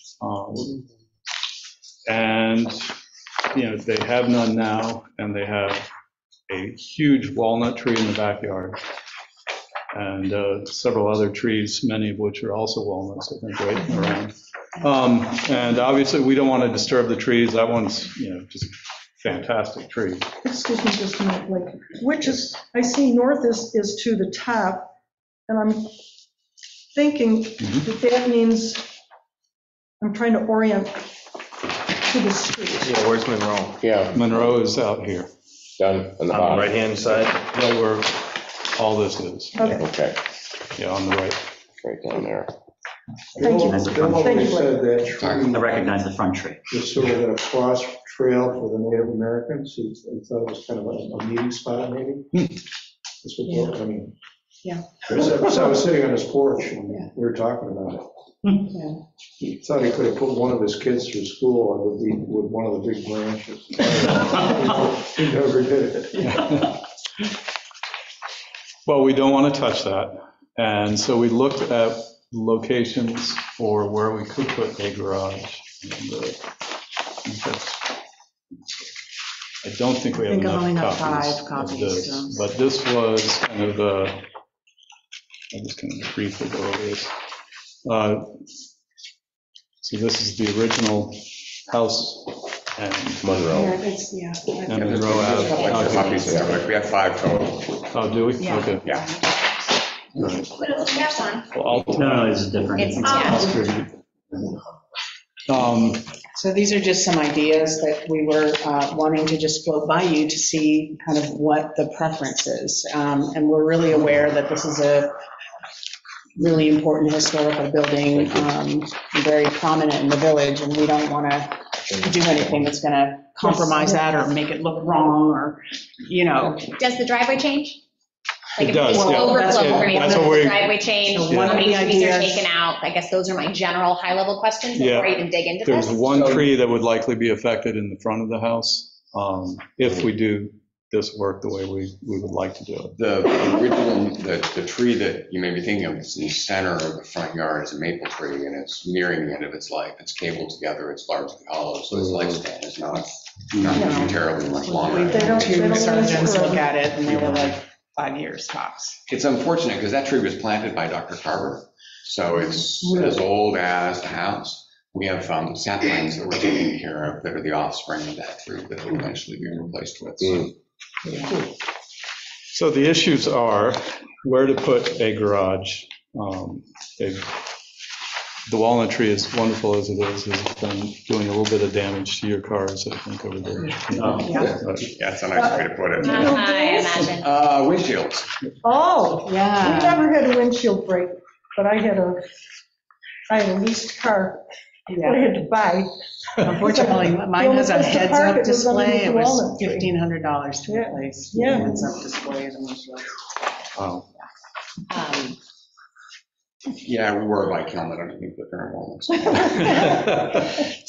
And, they have none now, and they have a huge walnut tree in the backyard. And several other trees, many of which are also walnuts, I think, right around. And obviously, we don't want to disturb the trees. That one's, just a fantastic tree. Excuse me just a minute, Blake. Which is, I see north is to the top, and I'm thinking that means, I'm trying to orient to the street. Yeah, where's Monroe? Yeah, Monroe is out here, done in the On the bottom. right-hand side? right where all this is, Okay, Okay, yeah, on the right. right down there. thank you. That's a Bill front Thank always you, said that I tree recognize the front tree. was sort of a cross trail for the Native Americans. He thought it was kind of a meeting spot, maybe. That's what, I mean. Yeah. So I was sitting on his porch and we were talking about it. He thought he could have put one of his kids through school with one of the big branches. He never did it. Well, we don't want to touch that. And so we looked at locations for where we could put a garage. And, I don't think we have I think I've enough only got copies 5 of copies, this. so. But this was kind of I'll just kind of briefly go over this. So this is the original house and Monroe. Yeah. and Monroe Ave. Copies there, like we have 5 total. Oh, do we? Yeah. Okay. Yeah. All right. What else do you have on? Well, I'll- No, it's different. It's- So these are just some ideas that we were wanting to just float by you to see kind of what the preference is. And we're really aware that this is a really important historical building, very prominent in the village, and we don't want to do anything that's going to compromise that or make it look wrong or, Does the driveway change? Like It if does, it's yeah. overflow, That's we're going that's to what the we- driveway change, So how one of many the trees are ideas- taken out? I guess those are my general high-level questions Yeah. before I even dig into There's this. one tree that would likely be affected in the front of the house if we do this work the way we would like to do it. The original, the tree that you may be thinking of is in the center of the front yard. It's a maple tree, and it's nearing the end of its life. It's cabled together, it's largely hollow, so its lifespan is not too terribly much longer. They don't- they Two don't surgeons last look forever. at it and they were like 5 years tops. It's unfortunate, because that tree was planted by Dr. Carver, so it's as old as the house. We have saplings that we're taking care of that are the offspring of that tree that will eventually be replaced with. So the issues are where to put a garage. The walnut tree, as wonderful as it is, has been doing a little bit of damage to your cars, I think, over there. Yeah, that's a nice way to put it. I imagine. Windshields. Oh, we Yeah. never had a windshield break, but I had a leased car I had to buy. Unfortunately, mine has a The only place to park heads-up it was display. underneath It the was walnut tree. $1,500 to Yeah. replace. Yeah. The heads-up display of the windshield. Wow. Yeah, we wore a bike helmet underneath the current walnuts.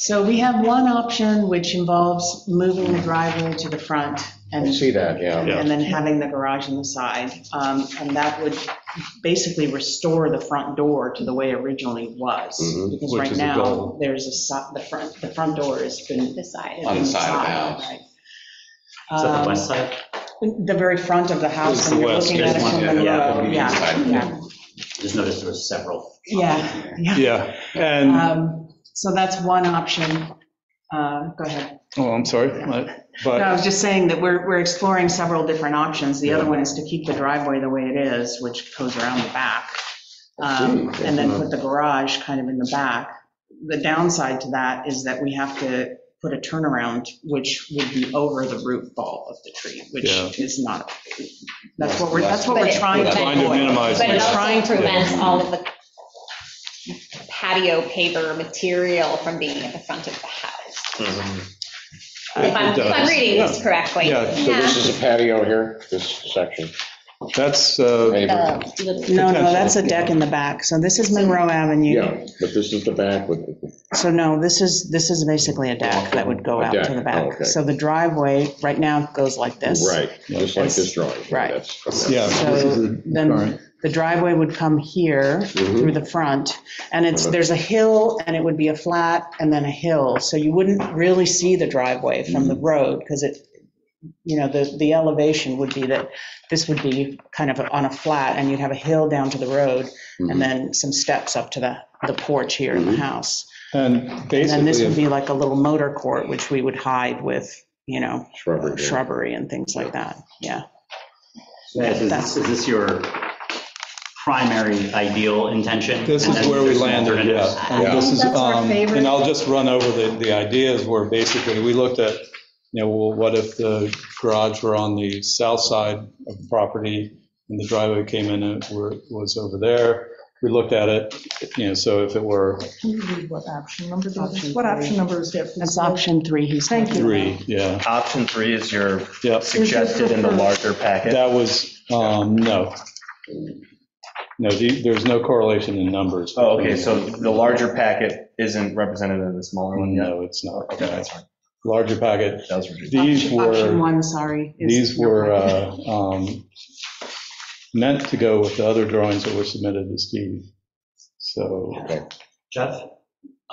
So we have one option, which involves moving the driveway to the front I and see that, yeah. Yeah. and then having the garage on the side. And that would basically restore the front door to the way it originally was. Mhm. Because Which right is a now, goal. there's the front door has been Decided. On the side of the house. right. Is that the west side? The very front of the house, It's when the you're west, looking at it this from one, Monroe. yeah, the Yeah, inside. yeah, Just noticed there was several. yeah, yeah. Yeah, and, So that's one option. Go ahead. oh, I'm sorry, No, I but, was just saying that we're exploring several different options. The other one is to keep the driveway the way it is, which goes around the back, and then put the garage kind of in the back. The downside to that is that we have to put a turnaround, which would be over the root ball of the tree, which Yeah. is not, that's what we're But it- trying to Trying to avoid. minimize But it it. also Trying to- prevents all of the patio paver material from being at the front of the house. If I'm reading this correctly. Yeah, So this is a patio here, this section. that's, Maybe. No, that's a deck in the back. So this is Monroe Avenue. Yeah, but this is the back with, So no, this is basically a deck that would go A out to deck, the oh, back. okay. So the driveway right now goes like this. right, just like this drawing. Right. That's from that. yeah. this is So the then current. the driveway would come here Mhm. through the front, and there's a hill, and it would be a flat, and then a hill. So you wouldn't really see the driveway from the road, because the elevation would be that this would be kind of on a flat, and you'd have a hill down to the road, Mhm. and then some steps up to the porch here in the house. And And then this would basically, be like a little motor court, which we would hide with, Shrubbery. shrubbery and things like that, yeah. Is this your primary ideal intention? this And is then where we there's some landed, alternatives? yeah. And this is, That's our favorite. and I'll just run over the ideas where basically we looked at, well, what if the garage were on the south side of the property and the driveway came in and was over there? We looked at it, so if it were Can you read what option number that is? Option What three. option number is that? That's option 3, he's Thank talking you. about. 3, yeah. Option 3 is your Yep, suggested in the larger packet. that was, no. No, there's no correlation in numbers. Oh, okay, so the larger packet isn't represented in the smaller one yet? No, it's not. Okay, that's fine. Larger packet. That was ridiculous. These Option were, 1, sorry. is these your were packet. meant to go with the other drawings that were submitted to Steve. So, Jeff,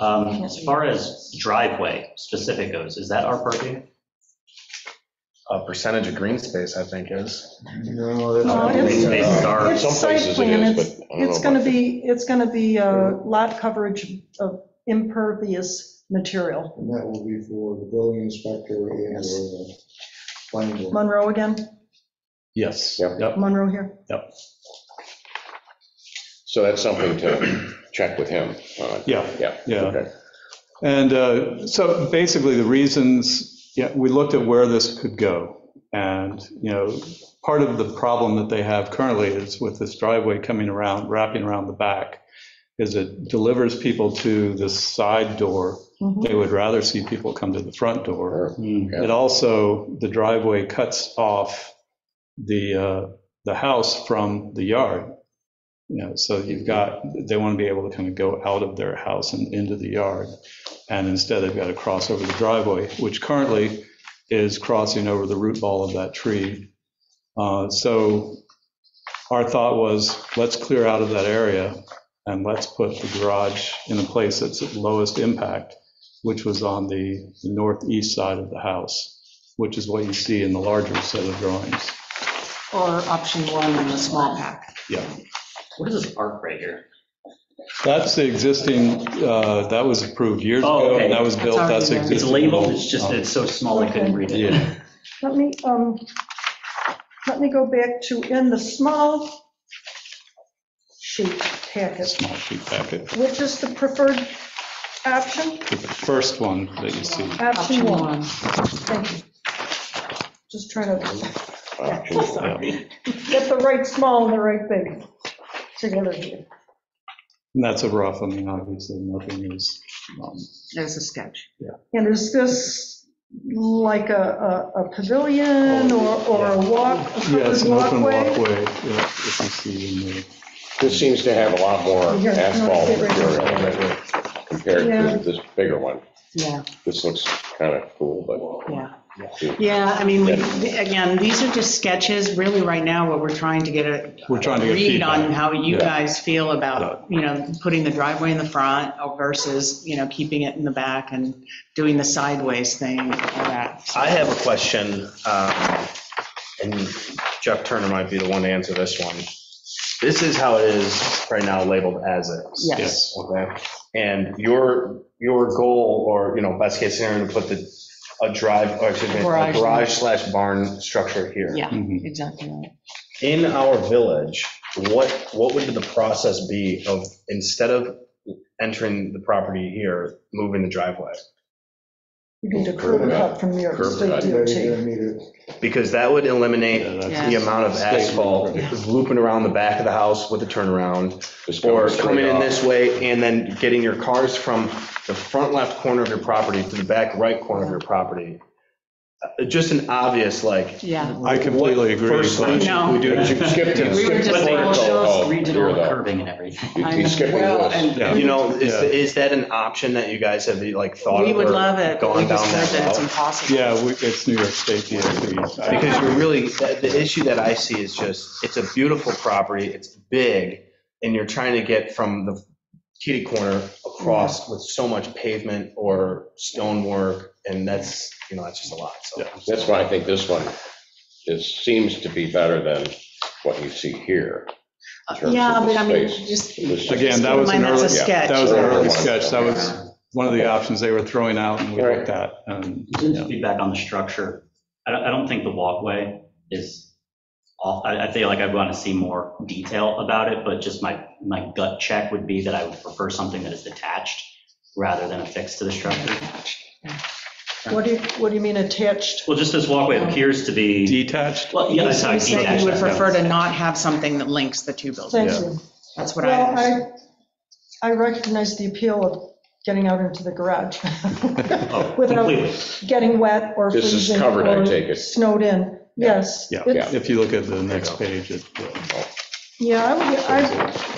as far as driveway specific goes, is that our purview? A percentage of green space, I think, is. No, Green space is our, It's Some site places it plan, is, it's, but I don't know it's gonna about it's gonna be lot coverage of impervious material. And that will be for the building inspector and the planning board. Monroe again, yes. Yep. Monroe here. So that's something to check with him on. Yeah, Yeah. yeah. Okay. And so basically the reasons, we looked at where this could go. And, part of the problem that they have currently is with this driveway coming around, wrapping around the back, is it delivers people to the side door. Mhm. They would rather see people come to the front door. Yeah. It also, the driveway cuts off the house from the yard. So they want to be able to kind of go out of their house and into the yard. And instead they've got to cross over the driveway, which currently is crossing over the root ball of that tree. So our thought was, let's clear out of that area and let's put the garage in a place that's at lowest impact, which was on the northeast side of the house, which is what you see in the larger set of drawings. Or option 1 in the small pack. Yeah. what is this arc right here? That's the existing, that was approved years Oh, ago, okay. and that was built, That's that's already there. It's existing. labeled, it's just that it's so small I couldn't read it. Yeah, Let me go back to in the small sheet packet, small sheet packet. which is the preferred option? The first one that you see. Option one. Thank you. Just trying to get the right small and the right big together here. And that's a rough, I mean, obviously, nothing is, There's a sketch. And is this like a pavilion or a walk? A yeah, it's an open walkway? walkway, yeah, if you see in the. This seems to have a lot more Here, no, asphalt sit right material there. in it compared Yeah. to this bigger one. Yeah, This looks kind of cool, but. yeah. Yeah, I mean, again, these are just sketches. Really, right now, what we're trying to get We're trying to get read on feedback. how you Yeah. guys feel about, putting the driveway in the front versus, keeping it in the back and doing the sideways thing, all that. I have a question, and Jeff Turner might be the one to answer this one. This is how it is right now, labeled as is. Yes. Okay, and your goal, or, best case scenario, to put a garage slash barn structure here. Yeah, Mhm. exactly right. In our village, what would the process be of, instead of entering the property here, moving the driveway? You need a curb cut from New York Curb State cut. Yeah, you're DOT. gonna need it. Because that would eliminate Yeah, that's- the amount of asphalt looping around the back of the house with the turnaround, Just going or straight coming in off. this way and then getting your cars from the front left corner of your property to the back right corner of your property. Just an obvious, Yeah. I completely agree. First thing No. we do. But you skipped it. We were just But they Well, show us here, regional though. curving and everything. He's skipping Well, this. Yeah. Is that an option that you guys have thought of? We would or love it, but we gone just down heard that it's route? impossible. Yeah, it's New York State DOT. Because you're really, the issue that I see is just, it's a beautiful property, it's big, and you're trying to get from the kitty corner across with so much pavement or stonework, and that's just a lot, so. That's why I think this one seems to be better than what you see here. in terms Yeah, of the but I mean, space. just, It was just- Again, that was an Mind that's early, a sketch. that was an Yeah. early sketch, that was one of the options they were throwing out and we Right. looked at, and, Just feedback on the structure. I don't think the walkway is off. I feel like I want to see more detail about it, but just my gut check would be that I would prefer something that is detached rather than affixed to the structure. What do you mean attached? Well, just this walkway appears to be, detached? well, yeah, sorry, you said detached. you would prefer to not have something that links the two buildings. Thank Yeah. you. That's what I, Well, I recognize the appeal of getting out into the garage Oh, without completely. getting wet or This is freezing covered, I or take it. snowed in. Yes. Yeah, It's- if you look at the next page, Yeah,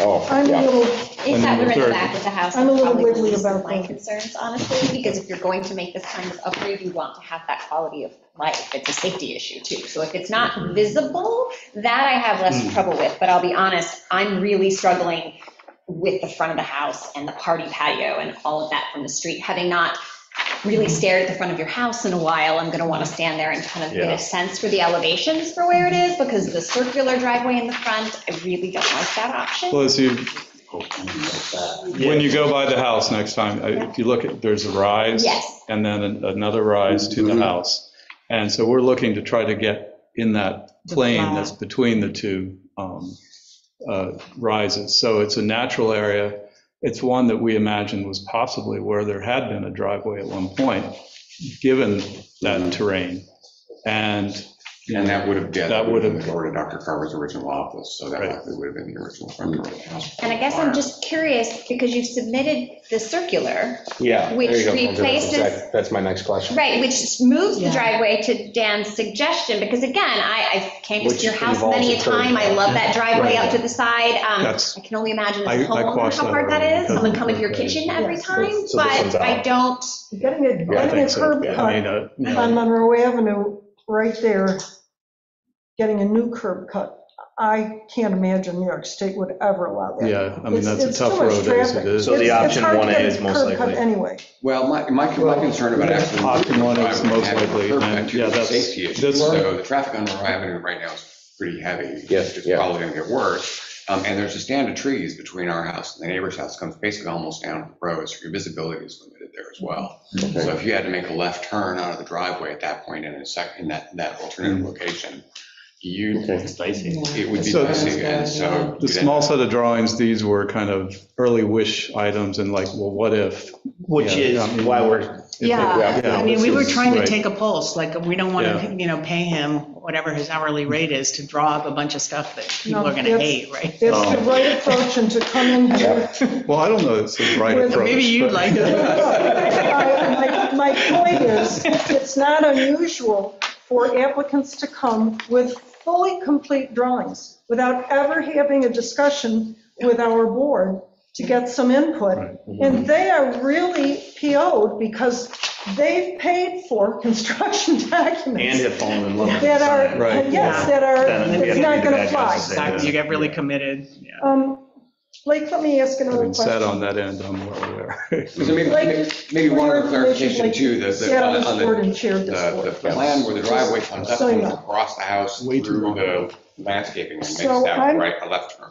Oh, I'm a yeah. little, It's that we're in the third- back of the house. I'm a little Probably the wiggly least of about my that. concerns, honestly, because if you're going to make this kind of upgrade, you want to have that quality of life. It's a safety issue too. So if it's not visible, that I have less trouble with. But I'll be honest, I'm really struggling with the front of the house and the party patio and all of that from the street. Having not really stared at the front of your house in a while, I'm going to want to stand there and kind of get Yeah. a sense for the elevations for where it is, because the circular driveway in the front, I really don't like that option. well, as you, Yeah. when you go by the house next time, if you look at, there's a rise. Yes. And then another rise to the house. And so we're looking to try to get in that plane that's between the two rises. So it's a natural area. It's one that we imagined was possibly where there had been a driveway at one point, given that terrain. And that would have, That would have- been the door to Dr. Carver's original office, so that Right. likely would have been the original front door of the house. And I guess I'm just curious, because you've submitted the circular, Yeah. Which there you go. replaces- That's my next question. right, which moves the Yeah. driveway to Dan's suggestion, because again, I came to Which see your house involves many a a curb time, I cut. love that driveway out Right. to the side. That's- I can only imagine as I a homeowner quashed how that hard that already is, someone because coming to your of- kitchen every Yes. time, So this one's but I out. don't, getting a I think curb so. I mean, cut on Monroe Avenue, right there, getting a new curb cut. I can't imagine New York State would ever allow that. Yeah, I mean, It's- that's a it's tough too much road as traffic. it is. So the It's option hard to 1A get a is most curb cut likely. Anyway. Well, my concern about actually. Option one is most having a likely, curb and cut, too, yeah, is a that's- safety issue. that's- So the traffic on Monroe Avenue right now is pretty heavy. Yes, It's yeah. probably going to get worse. And there's a stand of trees between our house and the neighbor's house, comes basically almost down to the road, so your visibility is limited there as well. So if you had to make a left turn out of the driveway at that point in that alternative location, It's dicey. it would be So- dicey, and so. The small set of drawings, these were kind of early wish items and like, well, what if? Which Yeah, is I mean, why we're, Yeah, I mean, we were this is trying to right. take a pulse, like, we don't want Yeah. to, pay him whatever his hourly rate is to draw up a bunch of stuff that people No, are going to that's- hate, right? It's the right approach, and to come in here. Well, I don't know, it's the right With- approach. Maybe you'd but- like it. My point is, it's not unusual for applicants to come with fully complete drawings without ever having a discussion with our board to get some input. And they are really PO'd because they've paid for construction and documents have fallen in love with the that design. are, Right. yes, that are, Then we it's have to not be the going to bad guys fly. to say Exactly, you get really committed, yeah. Blake, let me ask another Having sat on question. that end, I'm well aware. So maybe one other clarification too, that Sat on this on board the and chaired this board. the plan where the driveway comes up So you goes know. across the house Way too through long. the landscaping and makes So that I'm- right, a left turn.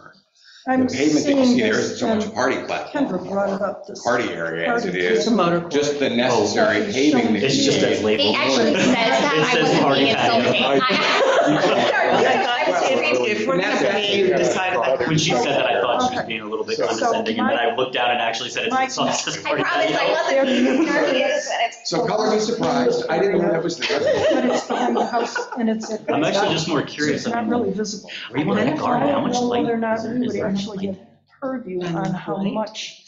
I'm The pavement that you seeing see there this, isn't so much a and party Kendra platform, brought it up, this. party area as it party is, It's a motor court. just the necessary paving that It's you just need. as labeled. It actually says that, It I says wasn't party being insulting. If we're going to pay, decide that. When she said that, I thought she was Okay. being a little bit So condescending, and then my- I looked down and actually said my- it's says I party promise, I patio. wasn't being snarky. So color me surprised, I didn't know that was there. But it's behind the house, and it's. I'm actually just more curious. It's not really visible. Where you want to garden, how much I don't know light whether or not is there? we Is would there enough actually light? get purview on how Light? much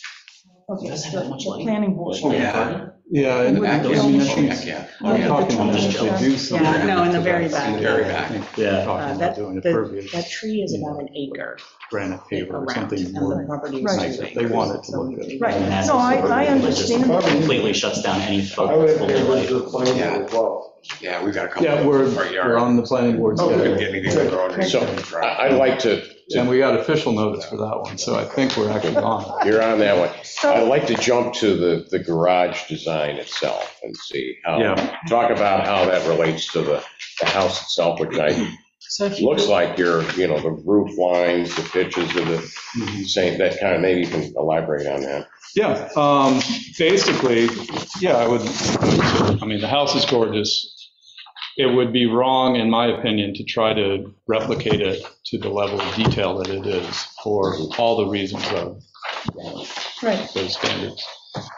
of It this doesn't have the much the light. planning board. Oh, yeah. Yeah, and Would I you mean, I know- think Heck, yeah. I'm talking about if they do something. Yeah, no, in the to very that, back. Very I back. think Yeah. they're talking about doing a pervious That tree is about an acre granite paver or around, something and the more property is Right. 2 nice. acres. They want it to look good. Right, And that's no, I it just understand. Completely shuts down any I would have photo. been to the planning board as well. Yeah, we've got a couple. Yeah, of we're front yard. on the planning board Oh, we schedule. couldn't get anything thrown in. So I'd like to, And we got official notice for that one, so I think we're actually on. you're on that one. I'd So, like to jump to the garage design itself and see how, Yeah. talk about how that relates to the house itself, which So if you looks like the roof lines, the pitches of the same, that kind of, maybe you can elaborate on that. Yeah, basically, yeah, I mean, the house is gorgeous. It would be wrong, in my opinion, to try to replicate it to the level of detail that it is for all the reasons of right, those standards.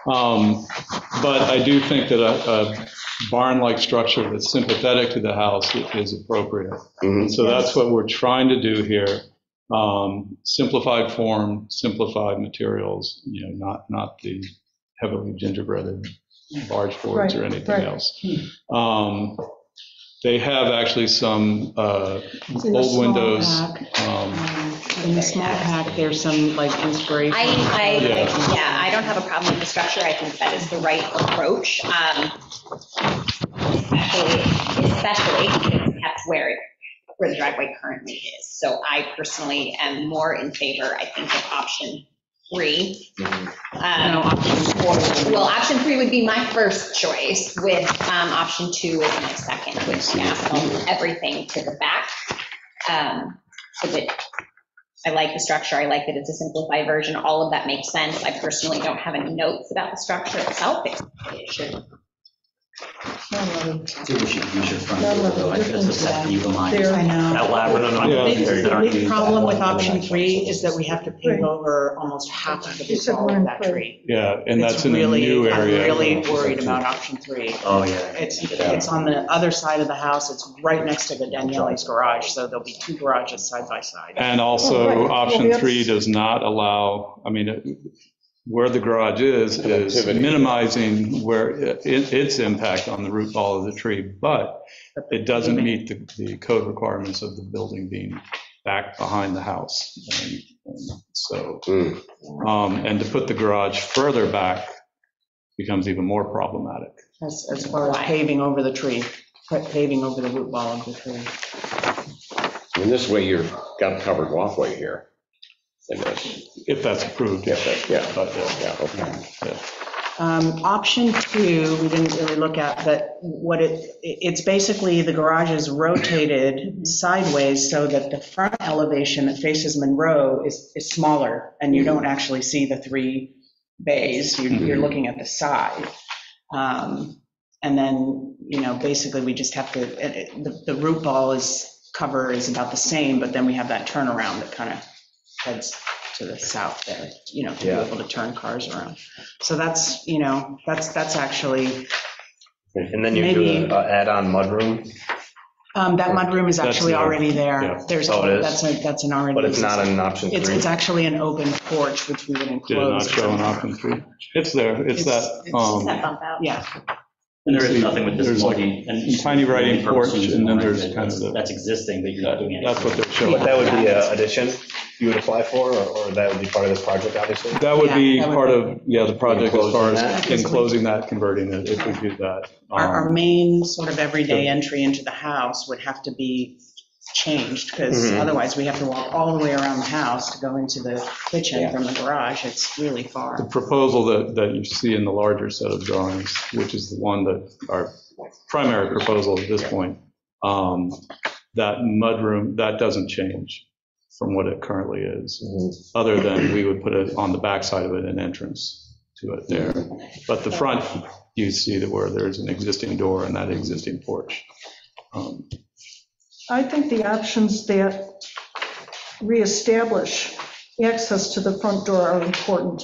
But I do think that a barn-like structure that's sympathetic to the house is appropriate. Mhm. So that's what we're trying to do here. Simplified form, simplified materials, not the heavily gingerbreaded barge boards or Right, anything right. else. They have actually some It's in the old small windows. pack. In the small pack, there's some like inspiration. Yeah. I don't have a problem with the structure. I think that is the right approach. Especially because it's kept where the driveway currently is. So I personally am more in favor, I think, of option 3. No, option 4. Well, option 3 would be my first choice, with option 2 is my second, which asphalt everything to the back. So that I like the structure, I like that it's a simplified version, all of that makes sense. I personally don't have any notes about the structure itself. It should. I think we should front door though, I guess it's that you mind. There. I know. Out loud. The big problem with option 3 is that we have to pave over almost half of the You said wall we're of in that three. tree. Yeah, and It's that's in a really- new area. I'm really worried about option 3. Oh, yeah. It's on the other side of the house, it's right next to the Daniele's garage, so there'll be 2 garages side by side. And Oh, also, right. Well, option that's- 3 does not allow, I mean, where the garage is Connectivity. minimizing its impact on the root ball of the tree, but it doesn't meet the code requirements of the building being back behind the house. And so, and to put the garage further back becomes even more problematic. As far as paving over the tree, paving over the root ball of the tree. And this way you've got a covered walkway here in this. If that's approved. Yeah, But, yeah, okay. yeah. Option 2, we didn't really look at, but what it's basically the garage is rotated sideways so that the front elevation that faces Monroe is smaller, and you don't actually see the 3 bays, you're looking at the side. And then, basically we just have to, the root ball cover is about the same, but then we have that turnaround that kind of heads to the south there, to be able to turn cars around. So that's, that's actually. And then you do an add-on mudroom? That mudroom is actually That's already there. yeah. There's, Oh, it is? that's an already. But it's not an option 3? It's actually an open porch, which we would Did enclose. not show an option 3. It's there, it's that, That bump out. Yeah. And there is nothing with this There's like multi. a tiny writing porch, and then there's kind of That's existing, but you're not doing anything. that's what they're showing. But that would be an addition you would apply for, or that would be part of this project, obviously? That would be Yeah, that would part be- of, the project as far Enclosing as that? enclosing that, converting it, if we do that. Our main sort of everyday entry into the house would have to be changed, because otherwise we have to walk all the way around the house to go into the kitchen from the garage. It's really The far. proposal that you see in the larger set of drawings, which is the one that our primary proposal at this point, that mudroom, that doesn't change from what it currently is, other than we would put it on the backside of it, an entrance to it there. But the front, you see that where there's an existing door and that existing porch. I think the options that reestablish access to the front door are important.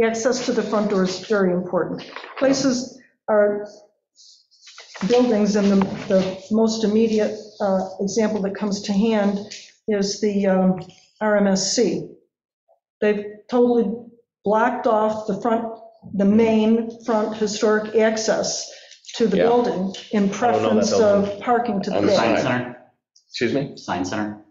Access to the front door is very important. Places are buildings, and the most immediate example that comes to hand is the RMSC. They've totally blocked off the main front historic access to the building in preference of parking to the On the Science building. Center, Excuse me? Science Center.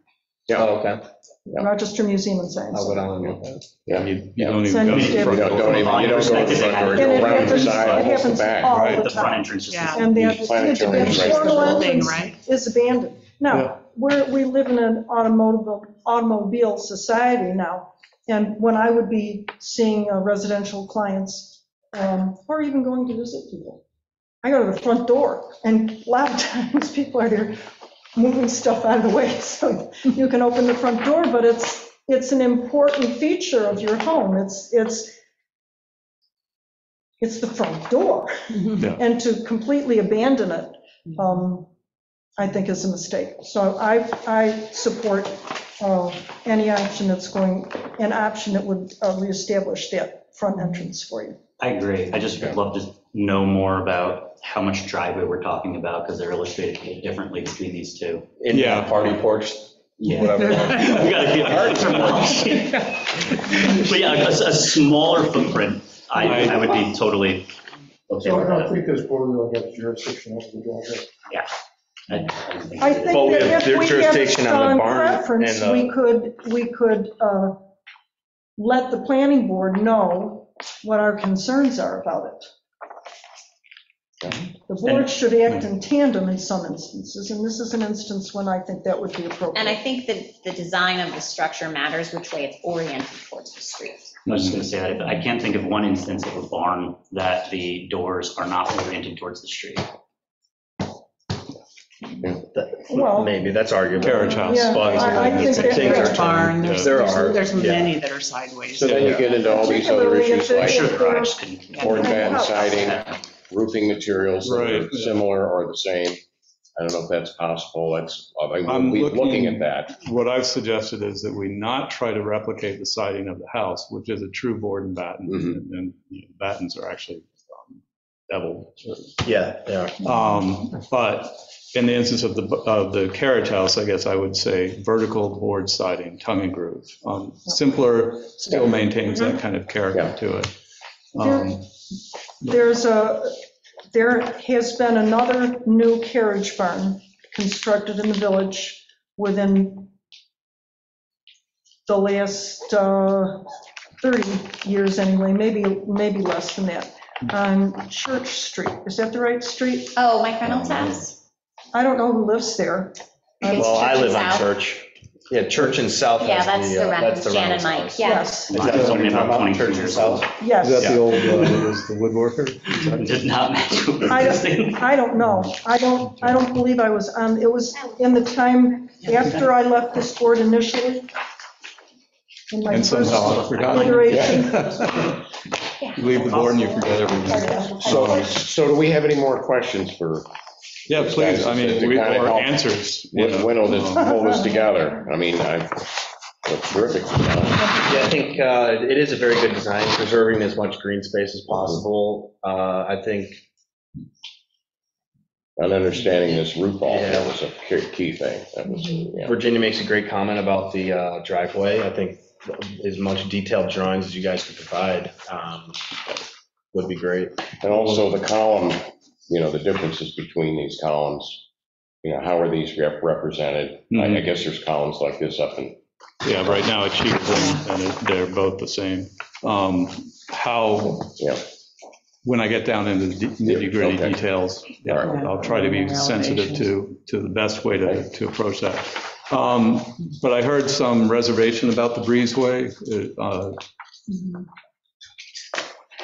Oh, okay. Rochester Museum and Science. I'll go down and look at it. Yeah. You don't Send even go me to the David. front You door. don't even, you don't go to the front door, you And go it around the happens- side, it almost the happens back. all Right. the The front time. entrance is. Yeah. And the Planetary entrance. portal Building, entrance right? is abandoned. Now, we live in an automobile society now, and when I would be seeing residential clients, or even going to visit people, I go to the front door, and a lot of times people are there moving stuff out of the way, so you can open the front door, but it's an important feature of your home. It's the front door. Yeah. And to completely abandon it, I think is a mistake. So I support any option an option that would reestablish that front entrance for you. I agree. I just would love to know more about how much driveway we're talking about, because they're illustrated a little differently between these two. In Yeah. the party porch, Yeah. whatever. We gotta get our terminology. But yeah, a smaller footprint, I would be totally okay So I with don't that. think this board will get jurisdiction over the driveway. I think But we have that if we have a jurisdiction on the strong barn preference, and we could let the planning board know what our concerns are about it. The board should act in tandem in some instances, and this is an instance when I think that would be appropriate. And I think that the design of the structure matters which way it's oriented towards the street. I was just gonna say that, I can't think of one instance of a barn that the doors are not oriented towards the street. Well- Maybe, that's arguable. Carriage house. Yeah, I think that- Things are Barn, changing. there's There are. there's yeah. many that are sideways. So then you get into all these other Particularly issues if like Sure, there, I just couldn't. board and batten siding, roofing materials that are Right, yeah. similar or the same. I don't know if that's possible, I'm we'll be looking looking- at that. What I've suggested is that we not try to replicate the siding of the house, which is a true board and batten. And battens are actually beveled. Yeah, yeah. But in the instance of the carriage house, I guess I would say vertical board siding, tongue and groove. Simpler, still maintains that kind of character to it. There has been another new carriage barn constructed in the village within the last 30 years anyway, maybe less than that, on Church Street. Is that the right street? Oh, Mike Reynolds' house? I don't know who lives there. Well, I live on South. Church. Yeah, Church and South. Yeah, has that's the that's the Jan Reynolds and Mike, house. yeah. Yes, Is that what you're talking about, Church and South? yes. Is that the old, that was the woodworker? Is that- Did not match with I this thing. don't, I don't know. I don't believe I was on, it was in the time after I left this board initially. In my And first somehow I forgot. iteration. You leave the board and you forget everything. So do we have any more questions for, Yeah, please, I mean, To kind of or help answers. you know. winnow this, pull this together? I mean, it's terrific. Yeah, I think it is a very good design, preserving as much green space as possible. I think, And understanding this root ball, that was a key thing. That was, yeah. Virginia makes a great comment about the driveway. I think as much detailed drawings as you guys could provide would be great. And also the column, the differences between these columns, how are these represented? I guess there's columns like this up in. Yeah, right now it's cheaper and they're both the same. When I get down into the nitty-gritty Okay. details, All I'll try to be sensitive to the best way to approach that. But I heard some reservation about the breezeway.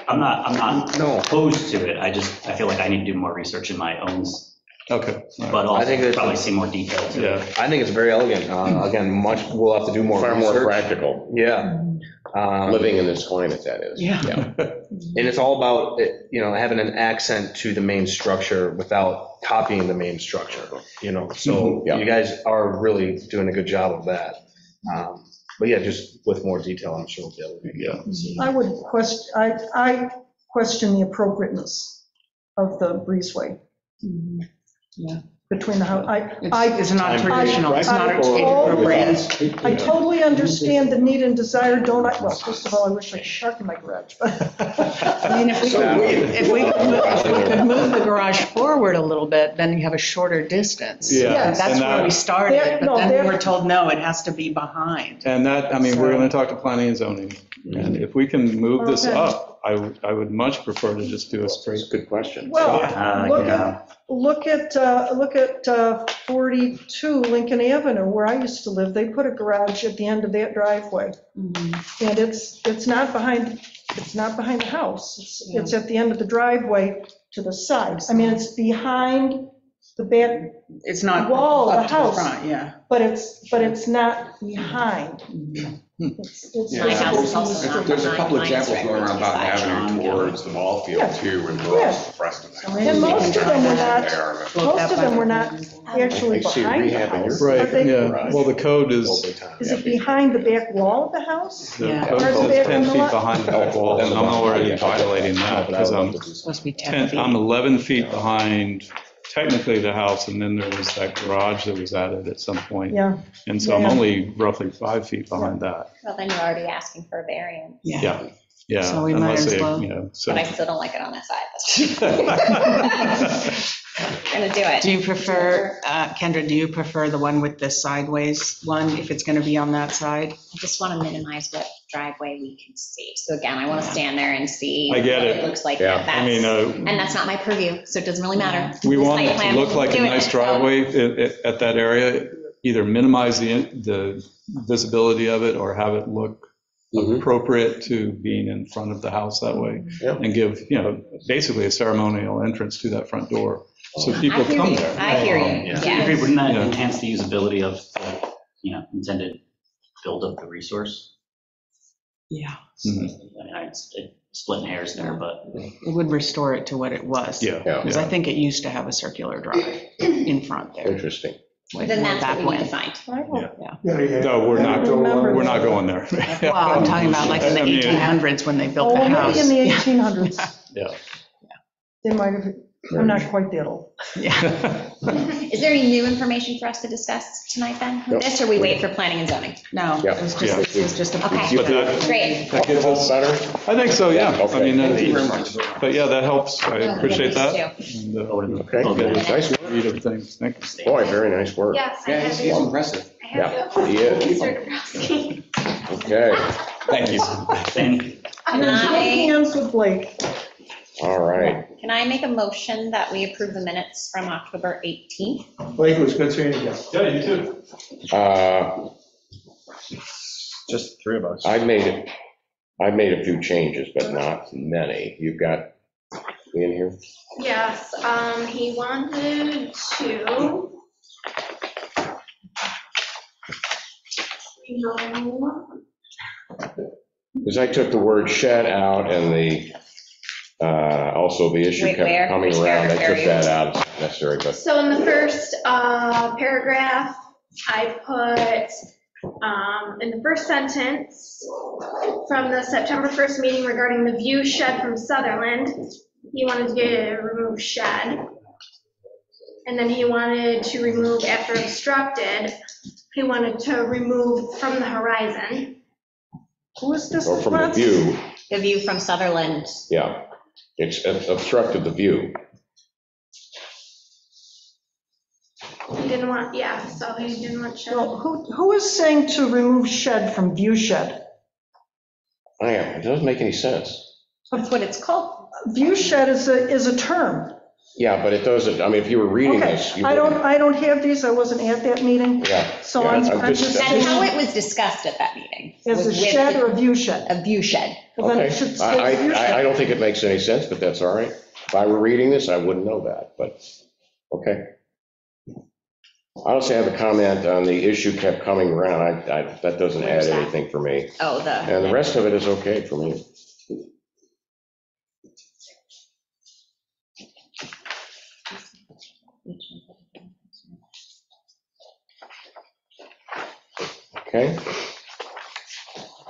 I'm not opposed to it. I feel like I need to do more research in my own, Okay. but I think also it's- probably see more detail to it. Yeah. I think it's very elegant. Again, we'll have to do more Far more research. practical, Yeah. living in this climate, that is. Yeah. And it's all about, having an accent to the main structure without copying the main structure, so Yeah. you guys are really doing a good job of that. But yeah, just with more detail, I'm sure we'll be able to. Yeah. I would question the appropriateness of the breezeway Yeah. between the house. It's not traditional, it's not appropriate. I totally understand the need and desire, don't I? Well, first of all, I wish I could park in my garage, but. I mean, if we could move the garage forward a little bit, then you have a shorter distance. Yeah. Yes. That's And where that- we started, No, but then we there- were told, no, it has to be behind. And that, we're going to talk to planning and zoning. And if we can move this Okay. up, I would much prefer to just do a straight. Good question. Well, Yeah. look at 42 Lincoln Avenue, where I used to live. They put a garage at the end of that driveway. And it's not behind the house. It's at the end of the driveway to the side. I mean, it's behind the back, It's not Wall of up the to the house. front, yeah. but it's not behind. It's Yeah, My house is also there's not there's a couple behind, examples mine's going right around on the Button side. Avenue towards the ball field Yeah. too, and across the rest of the house. And most of them were not, There, most of them were not actually I see behind the rehab in your- house. Right, Are they- yeah. Well, the code is, Is it behind the back wall of the house? the Yeah. code Or the says back 10 on the feet lot? behind the back wall, and I'm already violating that because I'm Supposed to be 10 feet. I'm 11 feet behind technically the house, and then there was that garage that was added at some point. Yeah, And so I'm Yeah. only roughly 5 feet behind that. Well, then you're already asking for a variance, Yeah, yeah. So we might unless as they, well. so. but I still don't like it on that side. Gonna do it. Do you prefer, Kendra, do you prefer the one with the sideways one, if it's going to be on that side? I just want to minimize what driveway we can see. So again, I want to stand there and see. I get what it. looks like. Yeah. I mean, And that's not my purview, so it doesn't really matter. we The want site it to plan look like a doing nice it, so- driveway at that area, either minimize the visibility of it or have it look Mhm. appropriate to being in front of the house that way. Yeah. And give, basically a ceremonial entrance to that front door, so people I hear come you. there. I hear you. Yeah. Yeah. Wouldn't that Yeah. enhance the usability of, intended build of the resource? Yeah. Mhm. I mean, it's splitting hairs there, but It would restore it to what it was. Yeah. Yeah. Because I think it used to have a circular drive in front there. Interesting. way Then that's back what we need when. to find. I will. No, we're not, Remember we're not that. going there. Well, I'm talking about like in the I mean, 1800s when they built the Oh, house. maybe in the 1800s. Yeah. They might have, I'm not quite that old. Yeah. Is there any new information for us to discuss tonight then? Nope. This, or we wait for planning and zoning? No, Yeah. it was Yeah. just, it was just a. Okay. But that- Great. That gives us, Better? I think so, yeah. I Okay. mean, Thank you very much. but yeah, that helps. I Yeah, appreciate yeah, that. these And, Okay, okay. nice work. Read everything. Thank you. Boy, very nice work. Yes, I Yeah, have he's you. impressive. I have Yeah, you. he is. Mr. Dabrowski. Okay, Thank you. then Can Shake I, hands with Blake. all right. can I make a motion that we approve the minutes from October 18th? Blake, it was good seeing you again. Yeah, you too. Just the three of us. I made a few changes, but not many. You've got me in here? Yes, he wanted to. Because I took the word shed out and also the issue Wait, where? kept coming Which around. I paragraph took are you that out, it's not necessary, but, So in the first paragraph, I put, in the first sentence, from the September 1st meeting regarding the view shed from Sutherland, he wanted to remove shed. And then he wanted to remove after obstructed, he wanted to remove from the horizon. Who is this? or from the view, The view from Sutherland. yeah. It's obstructed the view. He didn't want, yeah, so he didn't want shed. Well, who is saying to remove shed from view shed? It doesn't make any sense. That's what it's called. View shed is a term. Yeah, but it doesn't, I mean, if you were reading Okay, this, you I wouldn't. don't have these, I wasn't at that meeting. Yeah. So yeah, I'm just- That's how it was discussed at that meeting. Is a was with shed or a view shed? A view shed. Well, then it Okay, should say view I shed. don't think it makes any sense, but that's all right. If I were reading this, I wouldn't know that, but, okay. I also have a comment on the issue kept coming around. That doesn't add Where's that? anything for me. Oh, And the rest of it is okay for me. Okay.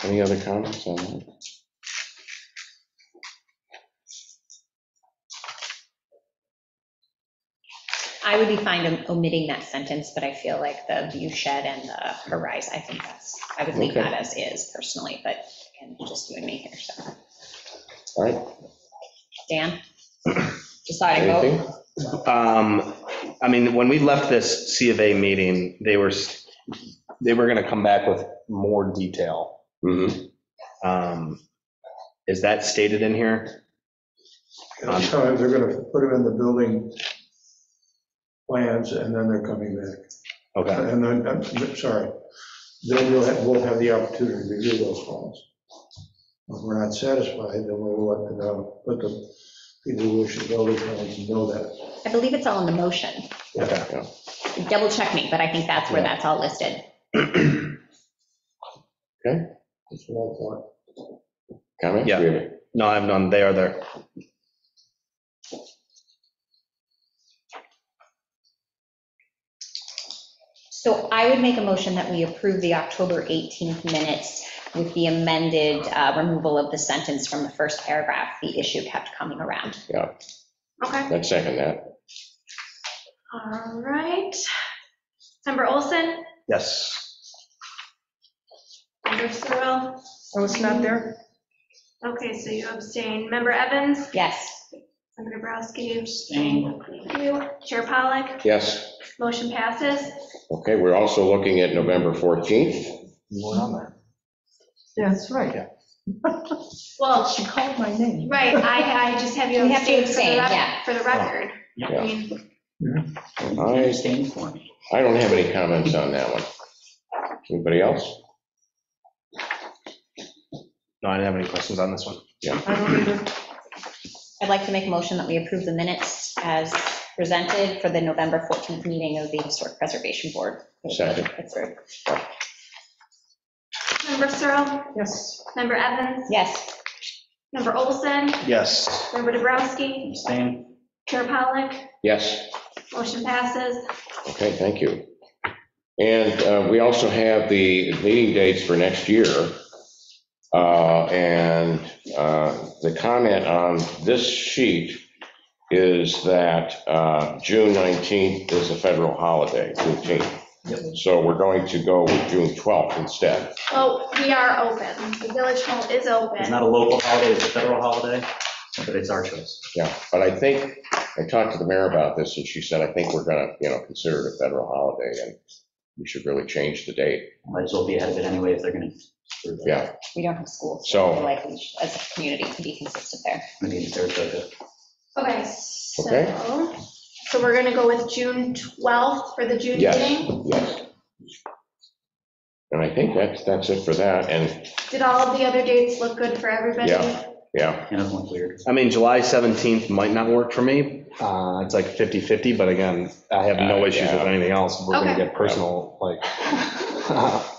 Any other comments on that? I would be fine omitting that sentence, but I feel like the view shed and the horizon, I would leave Okay. that as is personally, but again, just you and me here, so. All right. Dan? Deciding vote? Anything? I mean, when we left this C of A meeting, they were going to come back with more detail. Mm-hmm. Is that stated in here? So they're going to put it in the building plans, and then they're coming back. Okay. And then, I'm sorry, then we'll have the opportunity to review those plans. If we're not satisfied, then we'll let the people who wish to build the plans know that. I believe it's all in the motion. Okay. Yeah. Double check me, but I think that's where that's all listed. Okay. That's what I thought. Comments? Yeah. We have it. No, I have none. They are there. So I would make a motion that we approve the October 18th minutes with the amended removal of the sentence from the first paragraph, the issue kept coming around. Yeah, Okay, I'd second that. all right. Member Olson, Yes. Member Searle, I was not there. okay, so you abstain. Member Evans, Yes. Member Dabrowski, abstain. Thank you. Chair Pollak, Yes. motion passes. Okay, we're also looking at November 14th. You weren't on there. Yeah, that's right. Well, She called my name. right, I just have you We have to abstain abstain, yeah. for the record. Yeah. I mean, I don't have any comments on that one. Anybody else? No, I didn't have any questions on this one. I don't either. I'd like to make a motion that we approve the minutes as presented for the November 14th meeting of the Historic Preservation Board. Second. Pittsburgh. Member Searle, Yes. Member Evans, Yes. Member Olson, Yes. Member Dabrowski, Abstain? Chair Pollak, Yes. motion passes. Okay, thank you. And we also have the meeting dates for next year. And the comment on this sheet is that June 19th is a federal holiday, Juneteenth. So we're going to go with June 12th instead. Oh, we are open. The village hall is open. It's not a local holiday, it's a federal holiday, but it's our choice. Yeah, but I think, I talked to the mayor about this, and she said, I think we're gonna, consider it a federal holiday, and we should really change the date. Might as well be ahead of it anyway if they're going to. Yeah, We don't have schools. So- I feel like we should, as a community, to be consistent there. Maybe Saratoga. Okay, Okay. so we're gonna go with June 12th for the June yes, meeting? yes. And I think that's it for that, and, Did all of the other dates look good for everybody? yeah. It doesn't look weird. I mean, July 17th might not work for me. It's like 50/50, but again, I have no issues with anything else. We're gonna Okay. get personal, like.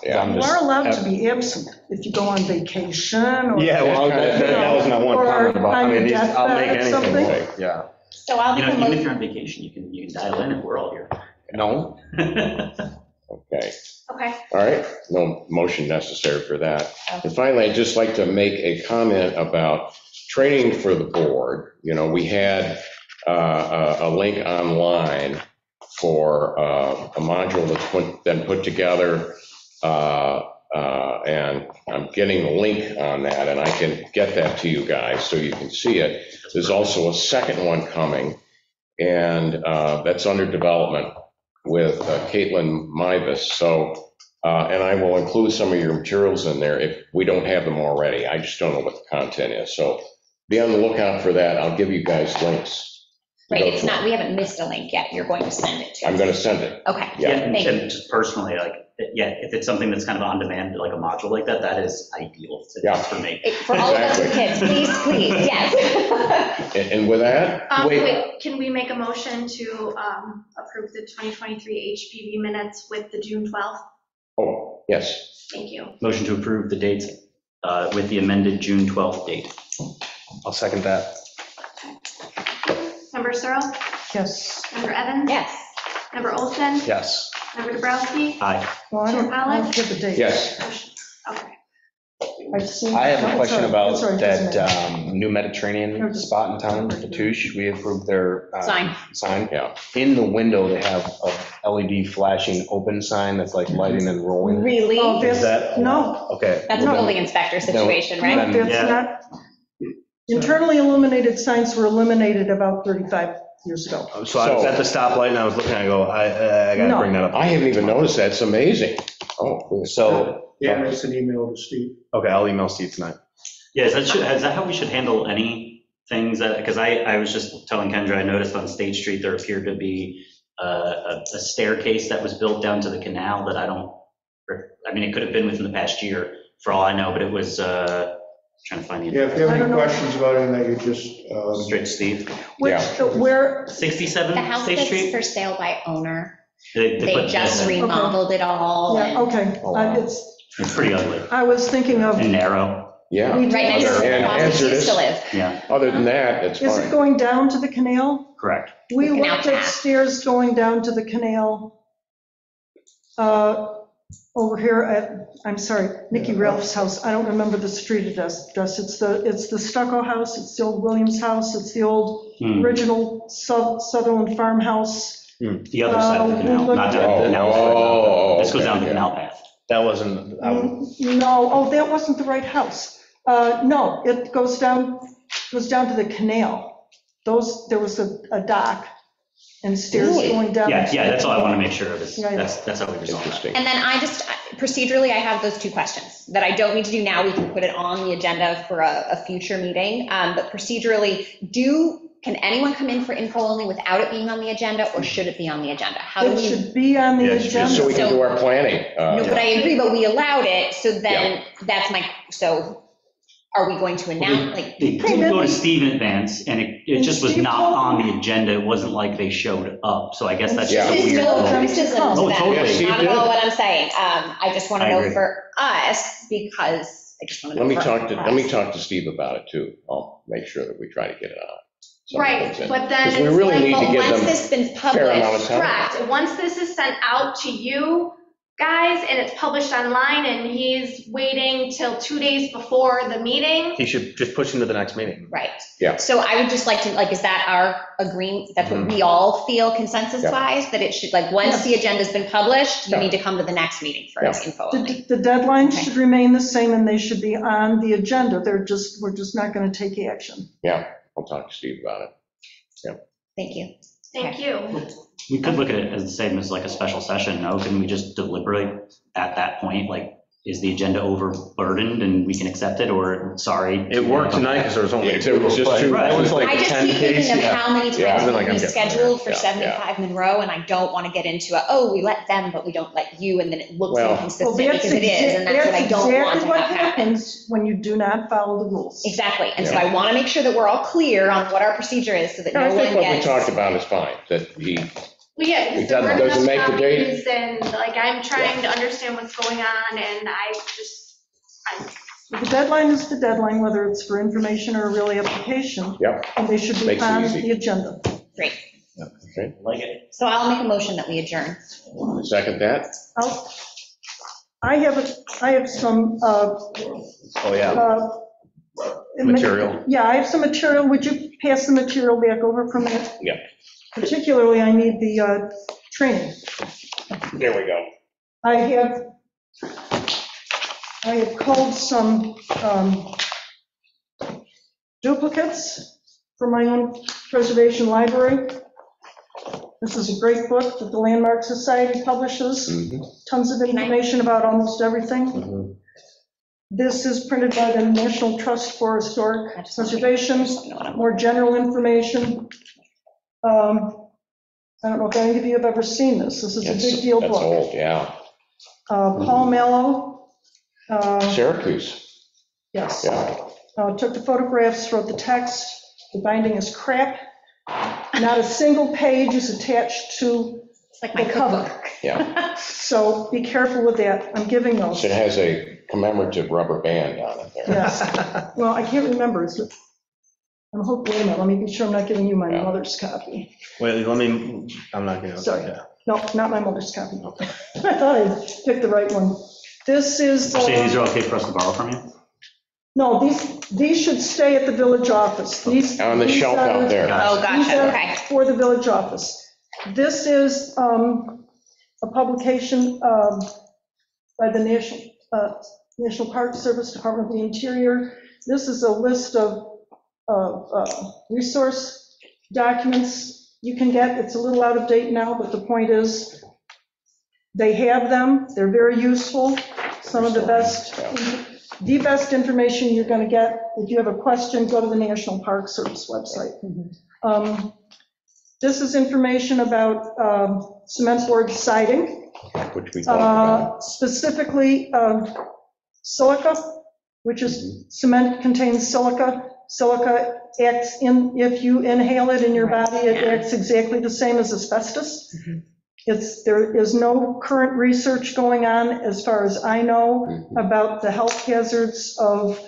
Yeah. I'm You just- are allowed to be absent if you go on vacation or. Yeah, well, that was my one Or comment about, I on mean, your I'll make deathbed or anything something. work, yeah. So I'll make a Even if motion. you're on vacation, you can dial in if we're all here. No? Okay, Okay. all right, no motion necessary for that. And finally, I'd just like to make a comment about training for the board. You know, we had a link online for a module that's been put together, and I'm getting the link on that, and I can get that to you guys so you can see it. There's also a second one coming, and that's under development with Caitlin Mivas. So, and I will include some of your materials in there if we don't have them already. I just don't know what the content is. So be on the lookout for that. I'll give you guys links. Right, it's not, we haven't missed a link yet. You're going to send it to us. I'm going to send it. Okay. Yeah. And Thank you. and just personally, like, yeah, if it's something that's kind of on demand, like a module like that, that is ideal for me. For all of us with kids, please, yes. And with that, Wait, can we make a motion to approve the 2023 HPV minutes with the June 12th? oh, yes. Thank you. Motion to approve the dates with the amended June 12th date. I'll second that. Member Searle? Yes. Member Evans? Yes. Member Olson? Yes. Member Dubrowski? Aye. Well, I don't give a date. Yes. Okay. I have a question about That's all right, that doesn't matter. new Mediterranean spot in town, the Touche. We approved their Sign. sign. Yeah. In the window, they have a LED flashing open sign that's like lighting and rolling. Really? Oh, Is that's, that? no, Okay. That's a well, then- building inspector situation, no, right? Then- that's not. Internally illuminated signs were eliminated about 35 years ago. So I was at the stoplight and I was looking, I go, I gotta No. bring that up. I haven't even noticed that. It's amazing. Oh, So, Yeah, it's an email to Steve. okay, I'll email Steve tonight. Yeah, is that how we should handle any things that, because I was just telling Kendra, I noticed on State Street, there appeared to be a staircase that was built down to the canal that I mean, it could have been within the past year, for all I know, but it was, trying to find Yeah, the, if you have I don't any know. questions about it, that you just, straight to Steve. Which, Yeah. where, 67 The house State that's Street? for sale by owner, They they put just this in. remodeled it all. yeah, and- okay. Oh, wow. It's pretty ugly I was thinking of, and narrow, yeah. we Right next to And the office hazardous. used to live. yeah, Other than that, it's is it fine. going down to the canal? correct. We The canal looked at path. stairs going down to the canal. Over here at, I'm sorry, Nikki Ralph's house, I don't remember the street address, it's the stucco house, it's the old Williams house, it's the old original Sutherland farmhouse. The other side of the we canal, looked not the at- canal. Oh, This goes okay, down the yeah. canal path. That wasn't, No, that wasn't the right house. No, it goes down to the canal. There was a dock and stairs going down. Yeah, that's all I want to make sure of is, Yeah, yeah. that's how we resolve that. Interesting. And then procedurally, I have those two questions that I don't need to do now. We can put it on the agenda for a future meeting. But procedurally, can anyone come in for info only without it being on the agenda, or should it be on the agenda? How do It we? should be on the Yeah, it should be, Just so we agenda. can do our planning. No, but I agree, but we allowed it, so then so are we going to announce, like, They did go to Steve in advance, and it just was Steve not told on the agenda. It wasn't like they showed up, so I guess that's Yeah. just a This is weird. no Oh, criticism to Oh, them, totally. Yes, he not at all did. what I'm saying. I just want to I know agree. for us, because I just want to Let know me for let me us. talk to Steve about it too. I'll make sure that we try to get it on. Right, but then Because we it's really like, need to but give Once them this has been fair amount published, of time. correct, once this is sent out to you guys and it's published online and he's waiting till 2 days before the meeting, he should just push into the next meeting. right. Yeah. So I would just like to, is that our agreement, that's what we all feel consensus wise, that it should, once the agenda's been published, you Yeah. need to come to the next meeting for Yeah. info only. The deadlines Okay. should remain the same and they should be on the agenda. We're just not going to take action. Yeah, I'll talk to Steve about it. Thank you. thank you. We could look at it as the same as like a special session, no? Can we just deliberate at that point, like is the agenda overburdened and we can accept it, or sorry? It worked tonight because there was only It was just two. It was like I just 10 keep thinking pages. of how many Yeah. times Like, I'm we getting scheduled for there. Yeah, 75 Monroe, and I don't want to get into we let them, but we don't let you, and then it looks Well- inconsistent because it is, and that's what I don't want exactly to what have happen. happens when you do not follow the rules. Exactly, and so Yeah. I want to make sure that we're all clear on what our procedure is, so that No, no I think one what we gets. talked about is fine, that he, Well, yeah, It because there weren't doesn't enough make the date. copies, and like, I'm trying to understand what's going on, and The deadline is the deadline, whether it's for information or a real application. Yep. And they should be Makes it on easy. the agenda. Great, okay, Like it. so I'll make a motion that we adjourn. second that? I have some, Oh, yeah. Material. Yeah, I have some material. Would you pass the material back over for a minute? Yeah. Particularly, I need the training. There we go. I have culled some duplicates for my own preservation library. This is a great book that the Landmark Society publishes. Mhm. Tons of information about almost everything. Mhm. This is printed by the National Trust for Historic Preservation, more general information. I don't know if any of you have ever seen this. This is a big deal That's book. old, yeah. Paul Mello. Syracuse, Yes. yeah. Took the photographs, wrote the text. The binding is crap. Not a single page is attached to It's like my the cover. cookbook. Yeah. So be careful with that. I'm giving those. So it has a commemorative rubber band on it there. Yes. Well, I can't remember. Wait a minute, let me be sure I'm not giving you my Yeah. mother's copy. Wait, I'm not going to. Sorry. No, not my mother's copy. I thought I picked the right one. This is, You're saying these are okay for us to borrow from you? no, these should stay at the village office. These On the these shelf are- out there. Oh, These gotcha, are okay. for the village office. This is a publication by the National Park Service, Department of the Interior. This is a list of resource documents you can get. It's a little out of date now, but the point is, they have them, they're very useful. Some of the best information you're going to get. If you have a question, go to the National Park Service website. This is information about cement board siding, Which we talked about. specifically silica, which is cement contains silica. Silica acts if you inhale it in your body, it acts exactly the same as asbestos. There is no current research going on, as far as I know, about the health hazards of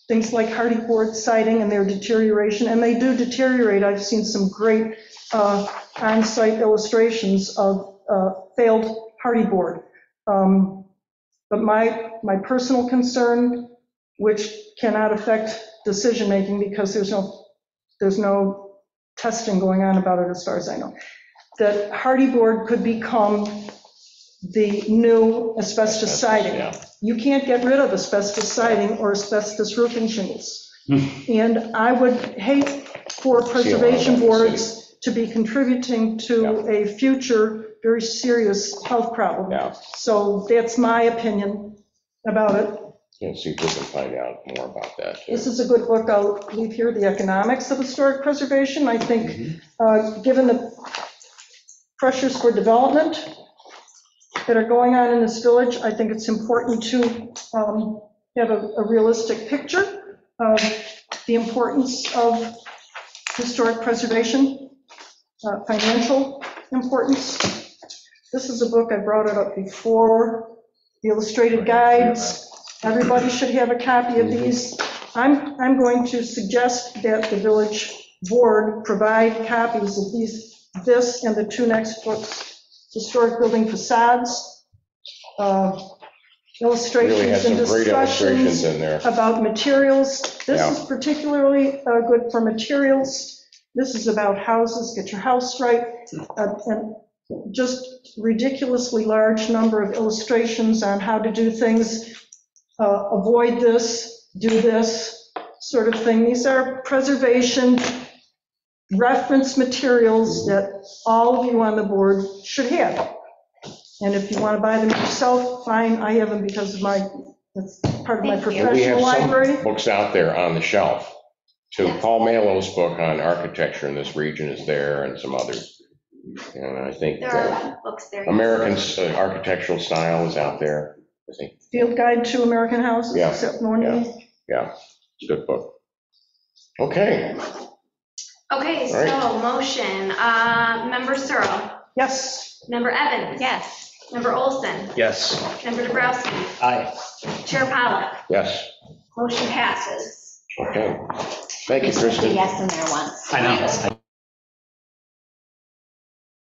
things like hardy board siding and their deterioration, and they do deteriorate. I've seen some great on-site illustrations of failed hardy board. But my personal concern, which cannot affect decision-making because there's no testing going on about it as far as I know, that hardy board could become the new asbestos siding. Yeah. You can't get rid of asbestos siding or asbestos roofing shingles. And I would hate for preservation boards to be contributing to a future very serious health problem. Yeah. So that's my opinion about it. Yeah, see if we can find out more about that. too. This is a good book. I'll leave here, The Economics of Historic Preservation. I think, given the pressures for development that are going on in this village, I think it's important to have a realistic picture of the importance of historic preservation, financial importance. This is a book, I brought it up before, the illustrated guides. Everybody should have a copy of these. I'm going to suggest that the village board provide copies of this and the two next books, Historic Building Facades, illustrations Really has and some great illustrations discussions in there. about materials. This Yeah. is particularly good for materials. This is about houses, get your house right, and just ridiculously large number of illustrations on how to do things, avoid this, do this sort of thing. These are preservation reference materials that all of you on the board should have. And if you want to buy them yourself, fine, I have them because of that's part of my Thank you. And we have professional some library. books out there on the shelf, too. Yes. Paul Malo's book on architecture in this region is there, and some others. And I think There are books there. American architectural style is out there, I think. Field Guide to American Houses, Yeah, except Normandy. Yeah, it's a good book. Okay, Okay, All right. so motion, member Searle, Yes, member Evans. Yes. Member Olson, Yes. member Dabrowski, Aye. Chair Pollak, yes, motion passes. okay. Thank you, We said Kristen. yes in there once. I know.